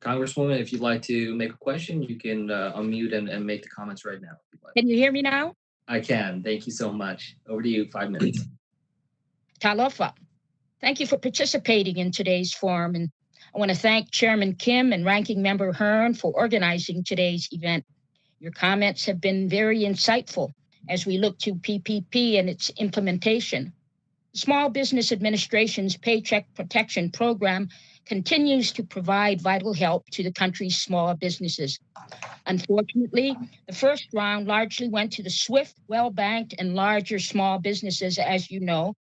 Congresswoman, if you'd like to make a question, you can unmute and make the comments right now. Can you hear me now? I can. Thank you so much. Over to you, 5 minutes. Talofa. Thank you for participating in today's forum. And I want to thank Chairman Kim and Ranking Member Hearn for organizing today's event. Your comments have been very insightful as we look to PPP and its implementation. The Small Business Administration's Paycheck Protection Program continues to provide vital help to the country's small businesses. Unfortunately, the first round largely went to the swift, well-banked, and larger small businesses, as you know.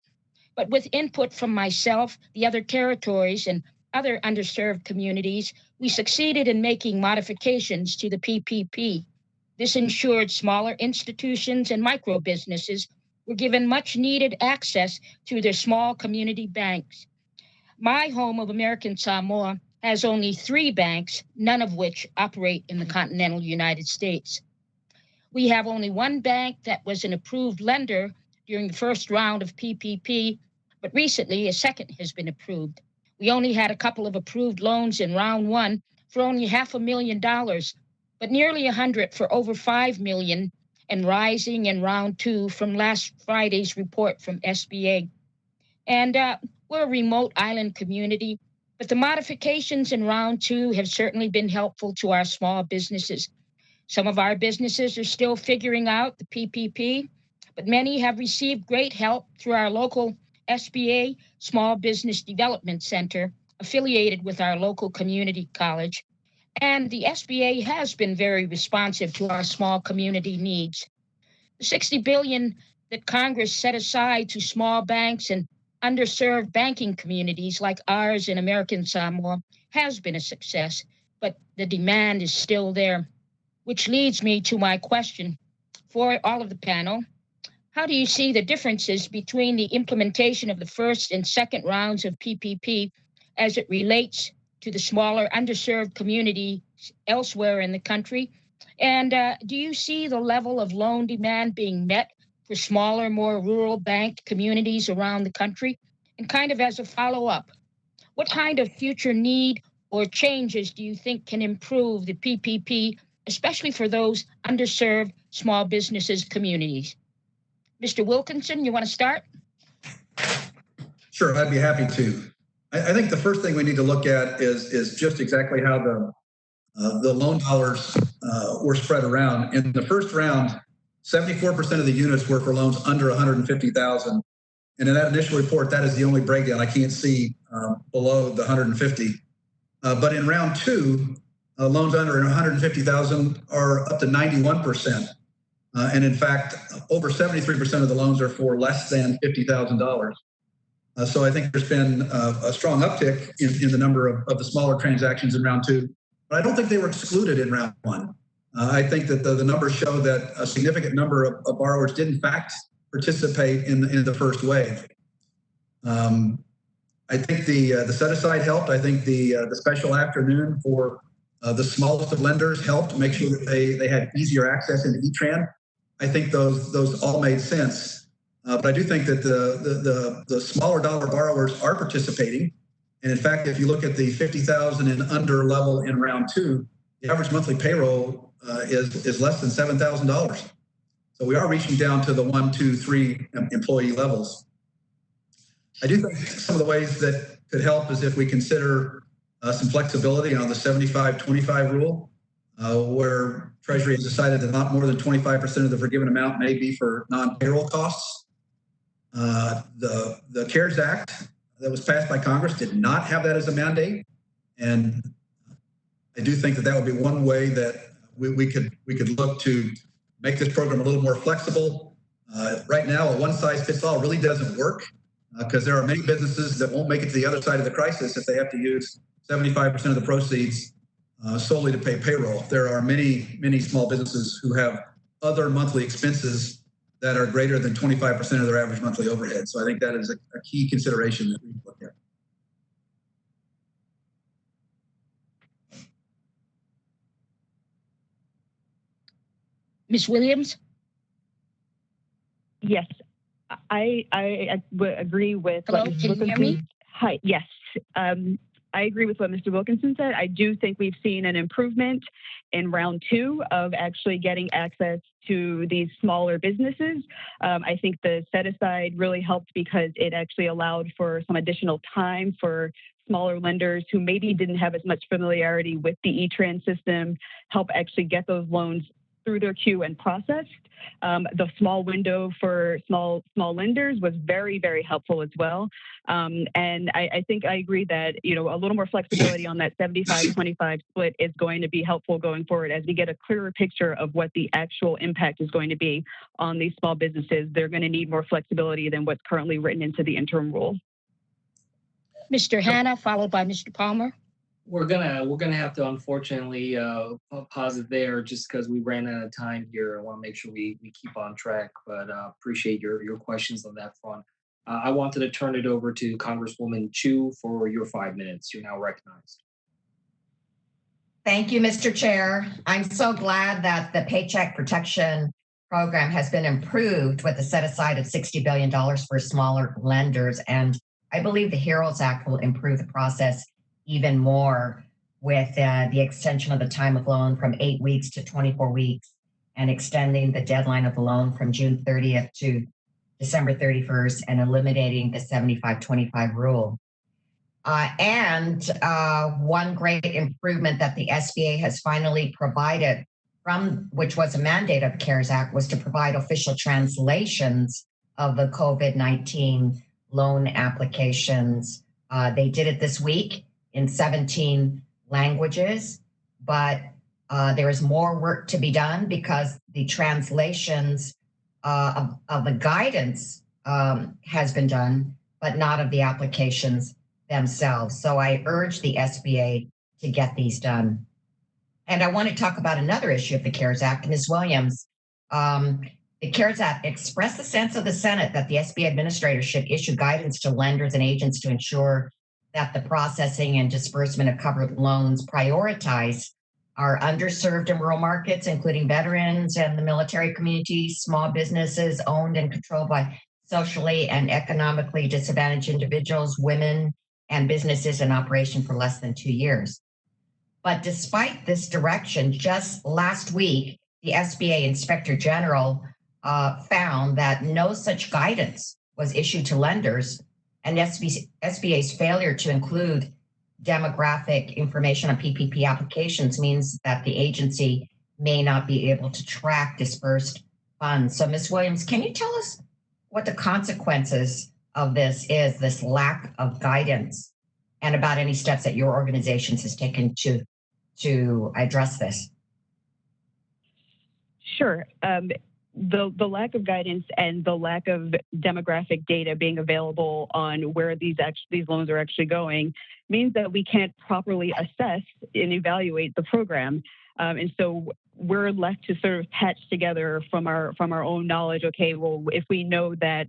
But with input from myself, the other territories, and other underserved communities, we succeeded in making modifications to the PPP. This ensured smaller institutions and micro businesses were given much needed access to their small community banks. My home of American Samoa has only 3 banks, none of which operate in the continental United States. We have only one bank that was an approved lender during the first round of PPP, but recently a second has been approved. We only had a couple of approved loans in round one for only $500,000, but nearly 100 for over $5 million, and rising in round two from last Friday's report from SBA. And we're a remote island community, but the modifications in round two have certainly been helpful to our small businesses. Some of our businesses are still figuring out the PPP, but many have received great help through our local SBA Small Business Development Center, affiliated with our local community college. And the SBA has been very responsive to our small community needs. The $60 billion that Congress set aside to small banks and underserved banking communities like ours in American Samoa has been a success, but the demand is still there, which leads me to my question for all of the panel. How do you see the differences between the implementation of the first and second rounds of PPP as it relates to the smaller underserved communities elsewhere in the country? And do you see the level of loan demand being met for smaller, more rural banked communities around the country? And kind of as a follow-up, what kind of future need or changes do you think can improve the PPP, especially for those underserved small businesses communities? Mr. Wilkinson, you want to start? Sure, I'd be happy to. I think the first thing we need to look at is just exactly how the loan dollars were spread around. In the first round, 74% of the units were for loans under 150,000. And in that initial report, that is the only breakdown. I can't see below the 150. But in round two, loans under 150,000 are up to 91%. And in fact, over 73% of the loans are for less than $50,000. So I think there's been a strong uptick in the number of the smaller transactions in round two, but I don't think they were excluded in round one. I think that the numbers show that a significant number of borrowers did in fact participate in the first wave. I think the set aside helped. I think the special afternoon for the smallest of lenders helped make sure that they had easier access into E-Tran. I think those all made sense. But I do think that the smaller dollar borrowers are participating. And in fact, if you look at the 50,000 and under level in round two, the average monthly payroll is less than $7,000. So we are reaching down to the 1, 2, 3 employee levels. I do think some of the ways that could help is if we consider some flexibility on the 75-25 rule, where Treasury has decided that not more than 25% of the forgiven amount may be for non-payroll costs. The CARES Act that was passed by Congress did not have that as a mandate. And I do think that would be one way that we could look to make this program a little more flexible. Right now, a one-size-fits-all really doesn't work because there are many businesses that won't make it to the other side of the crisis if they have to use 75% of the proceeds solely to pay payroll. There are many small businesses who have other monthly expenses that are greater than 25% of their average monthly overhead. So I think that is a key consideration that we look at. Ms. Williams? Yes, I agree with Hello, what Mr. can you hear Wilkinson. me? Hi, yes. I agree with what Mr. Wilkinson said. I do think we've seen an improvement in round two of actually getting access to these smaller businesses. I think the set aside really helped because it actually allowed for some additional time for smaller lenders who maybe didn't have as much familiarity with the E-Tran system, help actually get those loans through their queue and processed. The small window for small lenders was very, very helpful as well. And I think I agree that, a little more flexibility on that 75-25 split is going to be helpful going forward as we get a clearer picture of what the actual impact is going to be on these small businesses. They're going to need more flexibility than what's currently written into the interim rule. Mr. Hanna, followed by Mr. Palmer. We're gonna have to unfortunately pause it there just because we ran out of time here. I want to make sure we keep on track, but appreciate your questions on that front. I wanted to turn it over to Congresswoman Chu for your 5 minutes. You're now recognized. Thank you, Mr. Chair. I'm so glad that the Paycheck Protection program has been improved with a set aside of $60 billion for smaller lenders. And I believe the HEROES Act will improve the process even more with the extension of the time of loan from 8 weeks to 24 weeks and extending the deadline of the loan from June 30th to December 31st and eliminating the 75-25 rule. And one great improvement that the SBA has finally provided which was a mandate of the CARES Act, was to provide official translations of the COVID-19 loan applications. They did it this week in 17 languages, but there is more work to be done because the translations of the guidance has been done, but not of the applications themselves. So I urge the SBA to get these done. And I want to talk about another issue of the CARES Act. Ms. Williams, the CARES Act expressed the sense of the Senate that the SBA administrators should issue guidance to lenders and agents to ensure that the processing and disbursement of covered loans prioritize our underserved and rural markets, including veterans and the military community, small businesses owned and controlled by socially and economically disadvantaged individuals, women, and businesses in operation for less than 2 years. But despite this direction, just last week, the SBA Inspector General found that no such guidance was issued to lenders, and SBA's failure to include demographic information on PPP applications means that the agency may not be able to track dispersed funds. So, Ms. Williams, can you tell us what the consequences of this lack of guidance, and about any steps that your organization has taken to address this? Sure. The lack of guidance and the lack of demographic data being available on where these loans are actually going means that we can't properly assess and evaluate the program. And so we're left to sort of patch together from our own knowledge. Okay, well, if we know that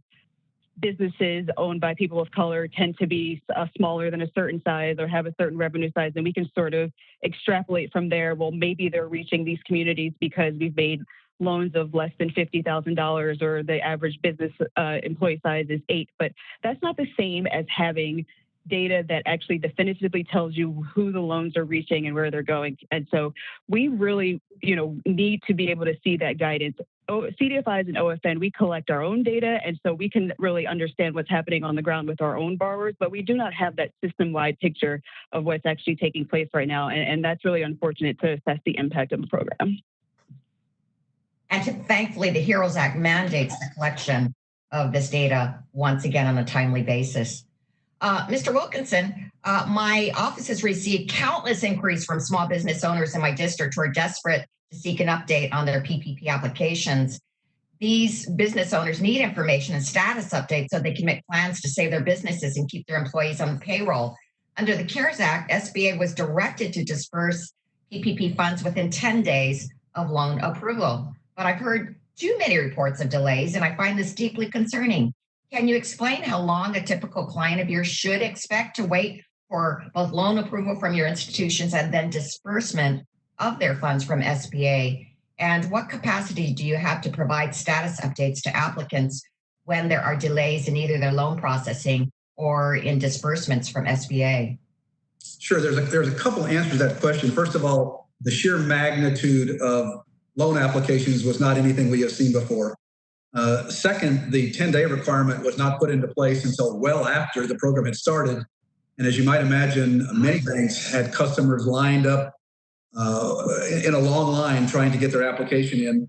businesses owned by people of color tend to be smaller than a certain size or have a certain revenue size, and we can sort of extrapolate from there. Well, maybe they're reaching these communities because we've made loans of less than $50,000 or the average business employee size is 8. But that's not the same as having data that actually definitively tells you who the loans are reaching and where they're going. And so we really, need to be able to see that guidance. CDFIs and OFN, we collect our own data, and so we can really understand what's happening on the ground with our own borrowers, but we do not have that system-wide picture of what's actually taking place right now, and that's really unfortunate to assess the impact of the program. And thankfully, the HEROES Act mandates the collection of this data once again on a timely basis. Mr. Wilkinson, my office has received countless inquiries from small business owners in my district who are desperate to seek an update on their PPP applications. These business owners need information and status updates so they can make plans to save their businesses and keep their employees on the payroll. Under the CARES Act, SBA was directed to disperse PPP funds within 10 days of loan approval. But I've heard too many reports of delays, and I find this deeply concerning. Can you explain how long a typical client of yours should expect to wait for both loan approval from your institutions and then disbursement of their funds from SBA? And what capacity do you have to provide status updates to applicants when there are delays in either their loan processing or in disbursements from SBA? Sure, there's a couple answers to that question. First of all, the sheer magnitude of loan applications was not anything we have seen before. Second, the 10-day requirement was not put into place until well after the program had started. And as you might imagine, many banks had customers lined up in a long line trying to get their application in,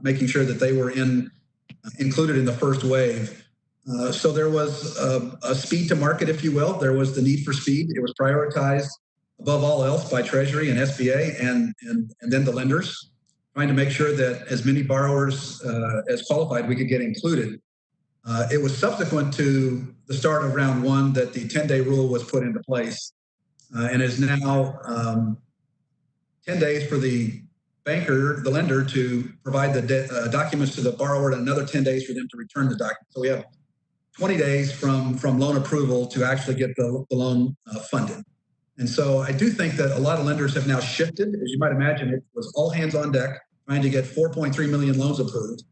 making sure that they were included in the first wave. So there was a speed to market, if you will. There was the need for speed. It was prioritized above all else by Treasury and SBA and then the lenders, trying to make sure that as many borrowers as qualified we could get included. It was subsequent to the start of round one that the 10-day rule was put into place and is now 10 days for the banker, the lender, to provide the documents to the borrower and another 10 days for them to return the documents. So we have 20 days from loan approval to actually get the loan funded. And so I do think that a lot of lenders have now shifted. As you might imagine, it was all hands on deck trying to get 4.3 million loans approved.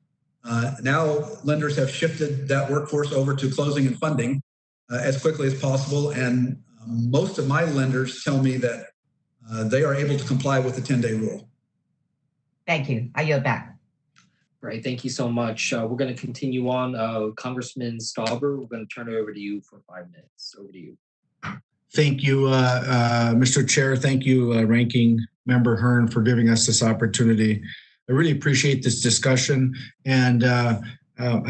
Now lenders have shifted that workforce over to closing and funding as quickly as possible. And most of my lenders tell me that they are able to comply with the 10-day rule. Thank you. I yield back. Right. Thank you so much. We're going to continue on. Congressman Stauber, we're going to turn it over to you for 5 minutes. Over to you. Thank you, Mr. Chair. Thank you, Ranking Member Hearn, for giving us this opportunity. I really appreciate this discussion. And I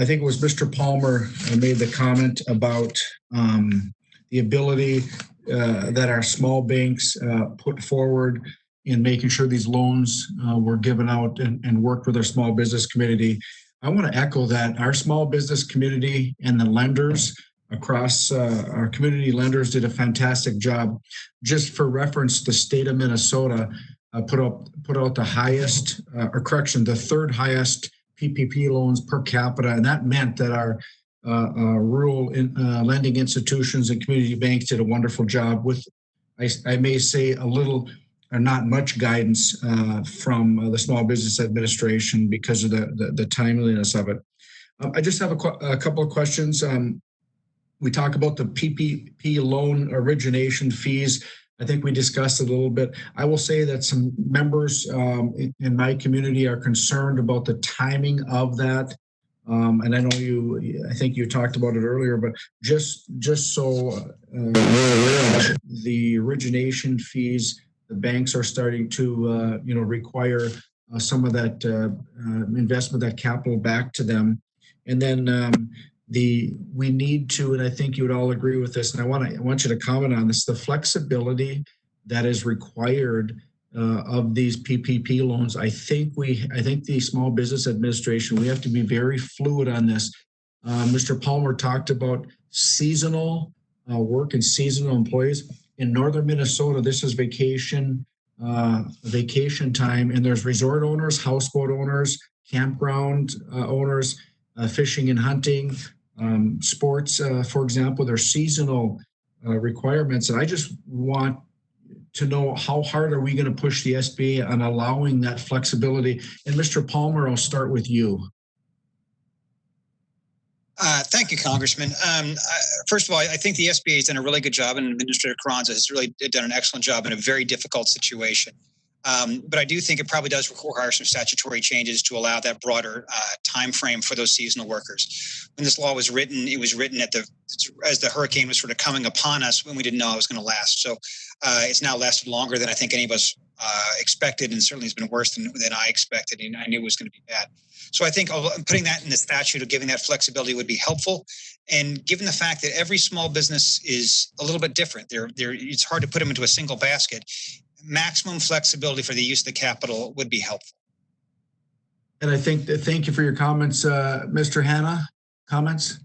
think it was Mr. Palmer who made the comment about the ability that our small banks put forward in making sure these loans were given out and worked with our small business community. I want to echo that. Our small business community and the lenders across our community lenders did a fantastic job. Just for reference, the state of Minnesota put out the highest, the third highest PPP loans per capita, and that meant that our rural lending institutions and community banks did a wonderful job with, I may say, a little or not much guidance from the Small Business Administration because of the timeliness of it. I just have a couple of questions. We talk about the PPP loan origination fees. I think we discussed it a little bit. I will say that some members in my community are concerned about the timing of that. And I know I think you talked about it earlier, but just so the origination fees, the banks are starting to require some of that investment, that capital back to them. And then we need to, and I think you would all agree with this, and I want you to comment on this, the flexibility that is required of these PPP loans. I think the Small Business Administration, we have to be very fluid on this. Mr. Palmer talked about seasonal work and seasonal employees. In northern Minnesota, this is vacation time, and there's resort owners, houseboat owners, campground owners, fishing and hunting, sports, for example. There's seasonal requirements, and I just want to know, how hard are we going to push the SBA on allowing that flexibility? And Mr. Palmer, I'll start with you. Thank you, Congressman. First of all, I think the SBA has done a really good job, and Administrator Carranza has really done an excellent job in a very difficult situation. But I do think it probably does require some statutory changes to allow that broader time frame for those seasonal workers. When this law was written, it was written as the hurricane was sort of coming upon us when we didn't know it was going to last. So it's now lasted longer than I think any of us expected, and certainly has been worse than I expected, and I knew it was going to be bad. So I think putting that in the statute, of giving that flexibility, would be helpful. And given the fact that every small business is a little bit different, it's hard to put them into a single basket. Maximum flexibility for the use of the capital would be helpful. And I think thank you for your comments, Mr. Hanna. Comments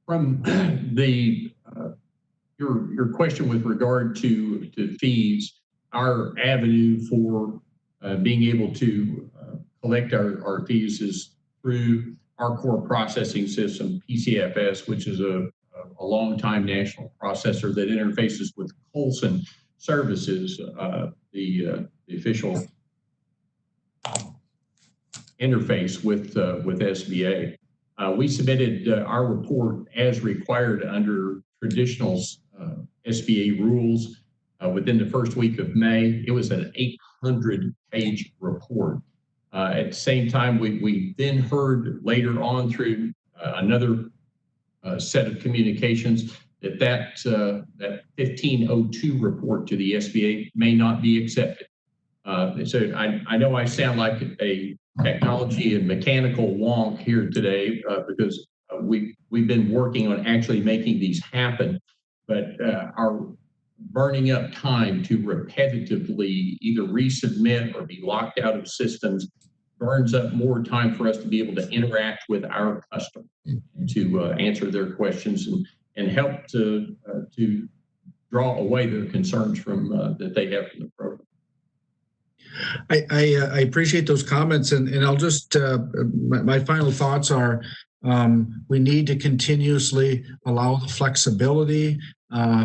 from your question with regard to fees. Our avenue for being able to collect our fees is through our core processing system, PCFS, which is a long-time national processor that interfaces with Colson Services, the official interface with SBA. We submitted our report as required under traditional SBA rules within the first week of May. It was an 800-page report. At the same time, we then heard later on through another set of communications that 1502 report to the SBA may not be accepted. So I know I sound like a technology and mechanical wonk here today because we've been working on actually making these happen, but our burning up time to repetitively either resubmit or be locked out of systems burns up more time for us to be able to interact with our customers and to answer their questions and help to draw away their concerns from that they have from the program. I appreciate those comments, and I'll just my final thoughts are we need to continuously allow the flexibility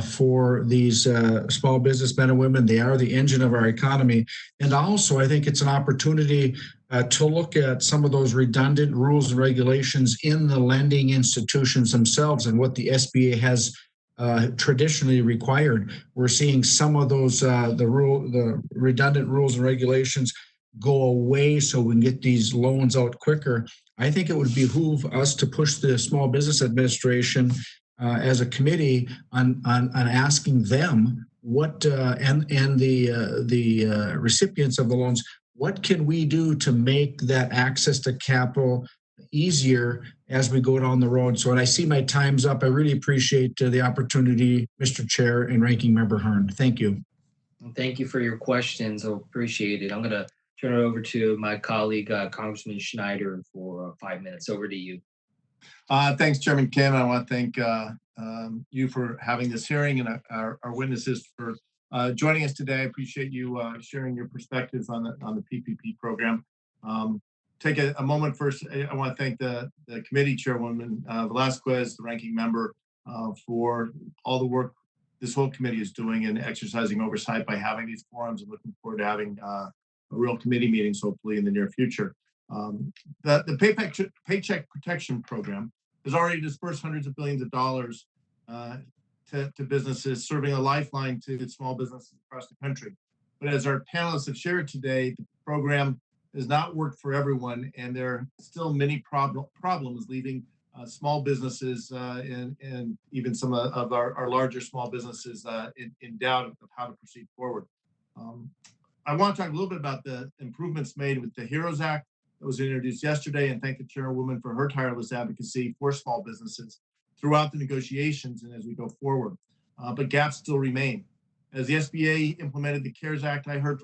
for these small business men and women. They are the engine of our economy, and also I think it's an opportunity to look at some of those redundant rules and regulations in the lending institutions themselves and what the SBA has traditionally required. We're seeing some of those the redundant rules and regulations go away so we can get these loans out quicker. I think it would behoove us to push the Small Business Administration as a committee on asking them what and the recipients of the loans, what can we do to make that access to capital easier as we go down the road? So when I see my time's up, I really appreciate the opportunity, Mr. Chair and Ranking Member Hearn. Thank you. Thank you for your questions. I appreciate it. I'm going to turn it over to my colleague, Congressman Schneider, for 5 minutes. Over to you. Thanks, Chairman Kim. I want to thank you for having this hearing and our witnesses for joining us today. I appreciate you sharing your perspectives on the PPP program. Take a moment first. I want to thank the committee chairwoman, Velasquez, the ranking member, for all the work this whole committee is doing and exercising oversight by having these forums, and looking forward to having real committee meetings hopefully in the near future. The Paycheck Protection Program has already dispersed hundreds of billions of dollars to businesses, serving a lifeline to small businesses across the country. But as our panelists have shared today, the program has not worked for everyone, and there are still many problems leaving small businesses and even some of our larger small businesses in doubt of how to proceed forward. I want to talk a little bit about the improvements made with the HEROES Act that was introduced yesterday, and thank the chairwoman for her tireless advocacy for small businesses throughout the negotiations and as we go forward. But gaps still remain. As the SBA implemented the CARES Act, I heard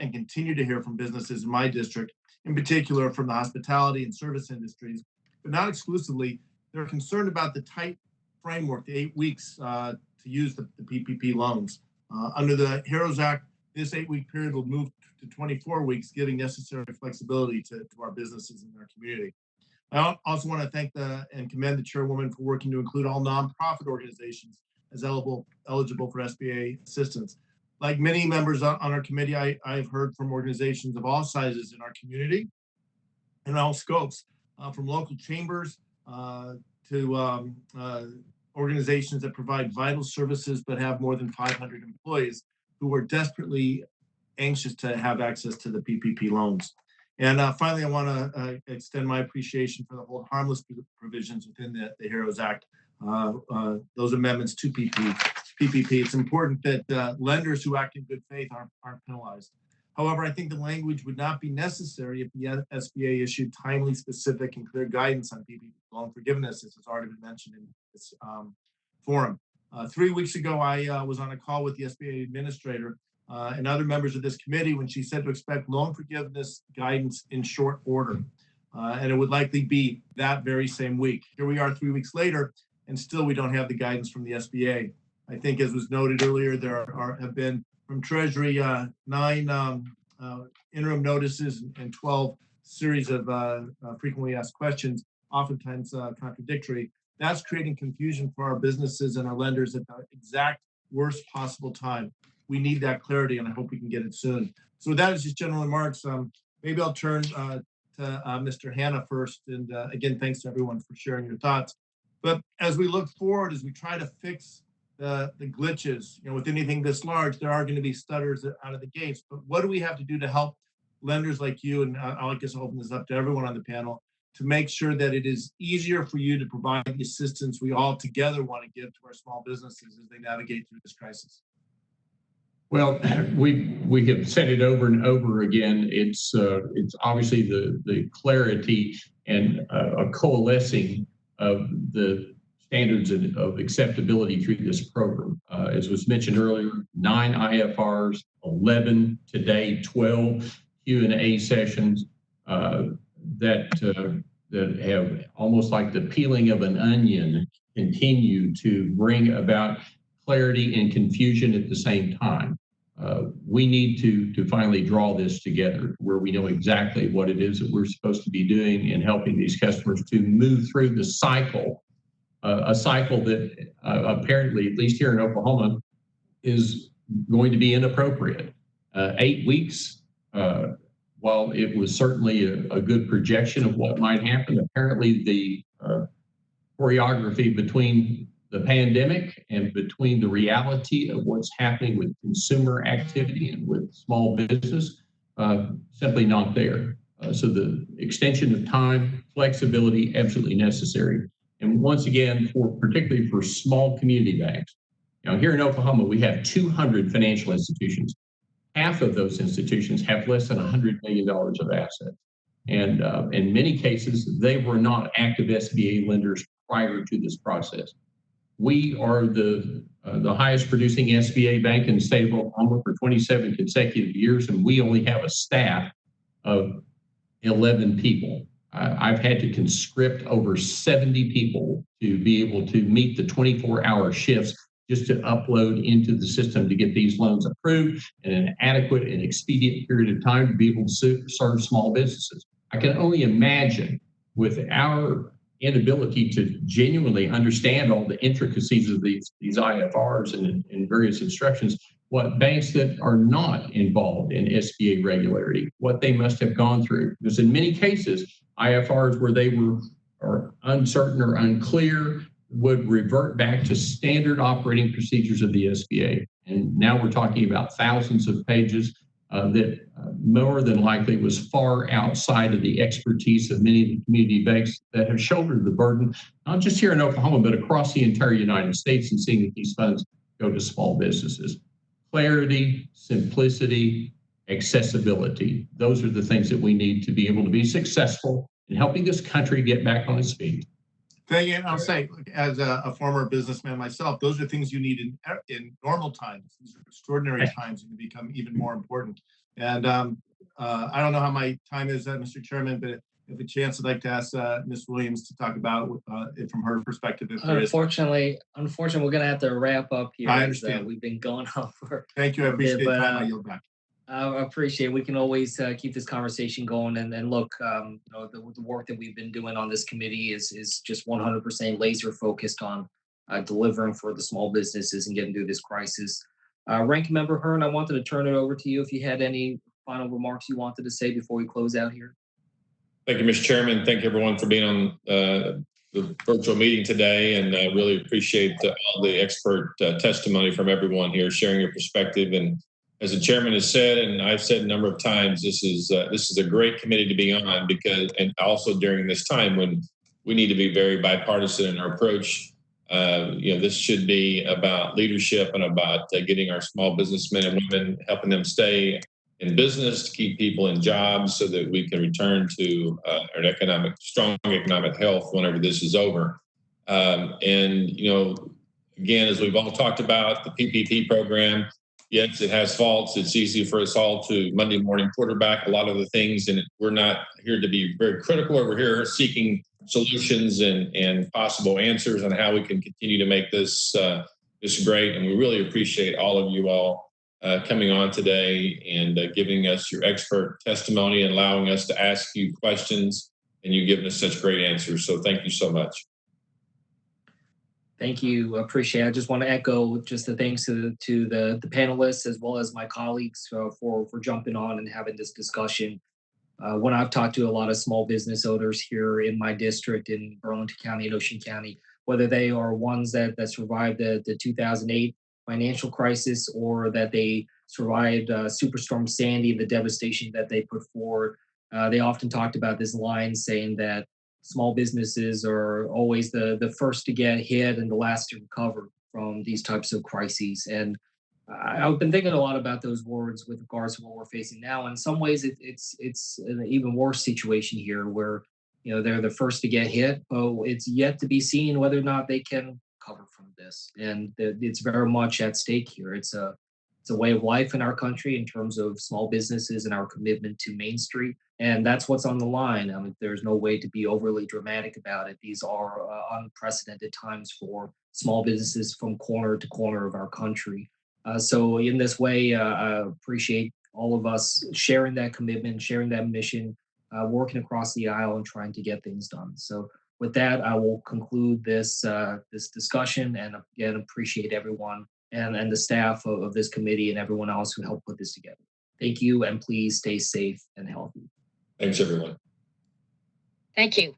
and continue to hear from businesses in my district, in particular from the hospitality and service industries, but not exclusively. They're concerned about the tight framework, the 8 weeks to use the PPP loans. Under the HEROES Act, this 8-week period will move to 24 weeks, giving necessary flexibility to our businesses in our community. I also want to thank and commend the chairwoman for working to include all nonprofit organizations as eligible for SBA assistance. Like many members on our committee, I've heard from organizations of all sizes in our community and all scopes, from local chambers to organizations that provide vital services but have more than 500 employees, who are desperately anxious to have access to the PPP loans. And finally, I want to extend my appreciation for the hold harmless provisions within the HEROES Act, those amendments to PPP. It's important that lenders who act in good faith aren't penalized. However, I think the language would not be necessary if the SBA issued timely, specific, and clear guidance on PPP loan forgiveness, as has already been mentioned in this forum. 3 weeks ago, I was on a call with the SBA administrator and other members of this committee when she said to expect loan forgiveness guidance in short order. And it would likely be that very same week. Here we are 3 weeks later, and still we don't have the guidance from the SBA. I think, as was noted earlier, there have been from Treasury 9 interim notices and 12 series of frequently asked questions, oftentimes contradictory. That's creating confusion for our businesses and our lenders at the exact worst possible time. We need that clarity, and I hope we can get it soon. So with that is just general remarks. Maybe I'll turn to Mr. Hanna first. And again, thanks to everyone for sharing your thoughts. But as we look forward, as we try to fix the glitches, with anything this large, there are going to be stutters out of the gates. But what do we have to do to help lenders like you? And I guess I'll open this up to everyone on the panel to make sure that it is easier for you to provide the assistance we all together want to give to our small businesses as they navigate through this crisis. Well, we have said it over and over again. It's obviously the clarity and a coalescing of the standards of acceptability through this program. As was mentioned earlier, 9 IFRs, 11 today, 12 Q&A sessions that have almost like the peeling of an onion continue to bring about clarity and confusion at the same time. We need to finally draw this together where we know exactly what it is that we're supposed to be doing and helping these customers to move through the cycle, a cycle that apparently, at least here in Oklahoma, is going to be inappropriate. 8 weeks, while it was certainly a good projection of what might happen, apparently the choreography between the pandemic and between the reality of what's happening with consumer activity and with small business, simply not there. So the extension of time, flexibility, absolutely necessary. And once again, particularly for small community banks. Here in Oklahoma, we have 200 financial institutions. Half of those institutions have less than $100 million of assets. And in many cases, they were not active SBA lenders prior to this process. We are the highest producing SBA bank in the state of Oklahoma for 27 consecutive years, and we only have a staff of 11 people. I've had to conscript over 70 people to be able to meet the 24-hour shifts just to upload into the system to get these loans approved in an adequate and expedient period of time to be able to serve small businesses. I can only imagine with our inability to genuinely understand all the intricacies of these IFRs and various instructions, what banks that are not involved in SBA regularity, what they must have gone through. Because in many cases, IFRs where they are uncertain or unclear would revert back to standard operating procedures of the SBA. And now we're talking about thousands of pages that more than likely was far outside of the expertise of many of the community banks that have shouldered the burden, not just here in Oklahoma, but across the entire United States, and seeing that these funds go to small businesses. Clarity, simplicity, accessibility. Those are the things that we need to be able to be successful in helping this country get back on its feet. Thank you. And I'll say, as a former businessman myself, those are things you need in normal times. These are extraordinary times and become even more important. And I don't know how my time is, Mr. Chairman, but if a chance, I'd like to ask Ms. Williams to talk about it from her perspective. Unfortunately, we're going to have to wrap up here. I understand. We've been going on for. Thank you. I appreciate the time. I yield back. I appreciate it. We can always keep this conversation going. And look, the work that we've been doing on this committee is just 100% laser focused on delivering for the small businesses and getting through this crisis. Ranking Member Hearn, I wanted to turn it over to you if you had any final remarks you wanted to say before we close out here. Thank you, Mr. Chairman. Thank you, everyone, for being on the virtual meeting today. And I really appreciate all the expert testimony from everyone here, sharing your perspective. And as the chairman has said, and I've said a number of times, this is a great committee to be on, because, and also during this time when we need to be very bipartisan in our approach. This should be about leadership and about getting our small businessmen and women, helping them stay in business, to keep people in jobs so that we can return to an strong economic health whenever this is over. Again, as we've all talked about, the PPP program, yes, it has faults. It's easy for us all to Monday morning quarterback a lot of the things, and we're not here to be very critical. We're here seeking solutions and possible answers on how we can continue to make this great. And we really appreciate all of you all coming on today and giving us your expert testimony and allowing us to ask you questions, and you giving us such great answers. So thank you so much. Thank you. Appreciate it. I just want to echo just the thanks to the panelists as well as my colleagues for jumping on and having this discussion. When I've talked to a lot of small business owners here in my district in Burlington County and Ocean County, whether they are ones that survived the 2008 financial crisis or that they survived Superstorm Sandy and the devastation that they put forward, they often talked about this line saying that small businesses are always the first to get hit and the last to recover from these types of crises. And I've been thinking a lot about those words with regards to what we're facing now. In some ways, it's an even worse situation here where, they're the first to get hit, but it's yet to be seen whether or not they can recover from this. And it's very much at stake here. It's a way of life in our country in terms of small businesses and our commitment to Main Street. And that's what's on the line. I mean, there's no way to be overly dramatic about it. These are unprecedented times for small businesses from corner to corner of our country. So in this way, I appreciate all of us sharing that commitment, sharing that mission, working across the aisle and trying to get things done. So with that, I will conclude this discussion, and again, appreciate everyone and the staff of this committee and everyone else who helped put this together. Thank you, and please stay safe and healthy. Thanks, everyone. Thank you.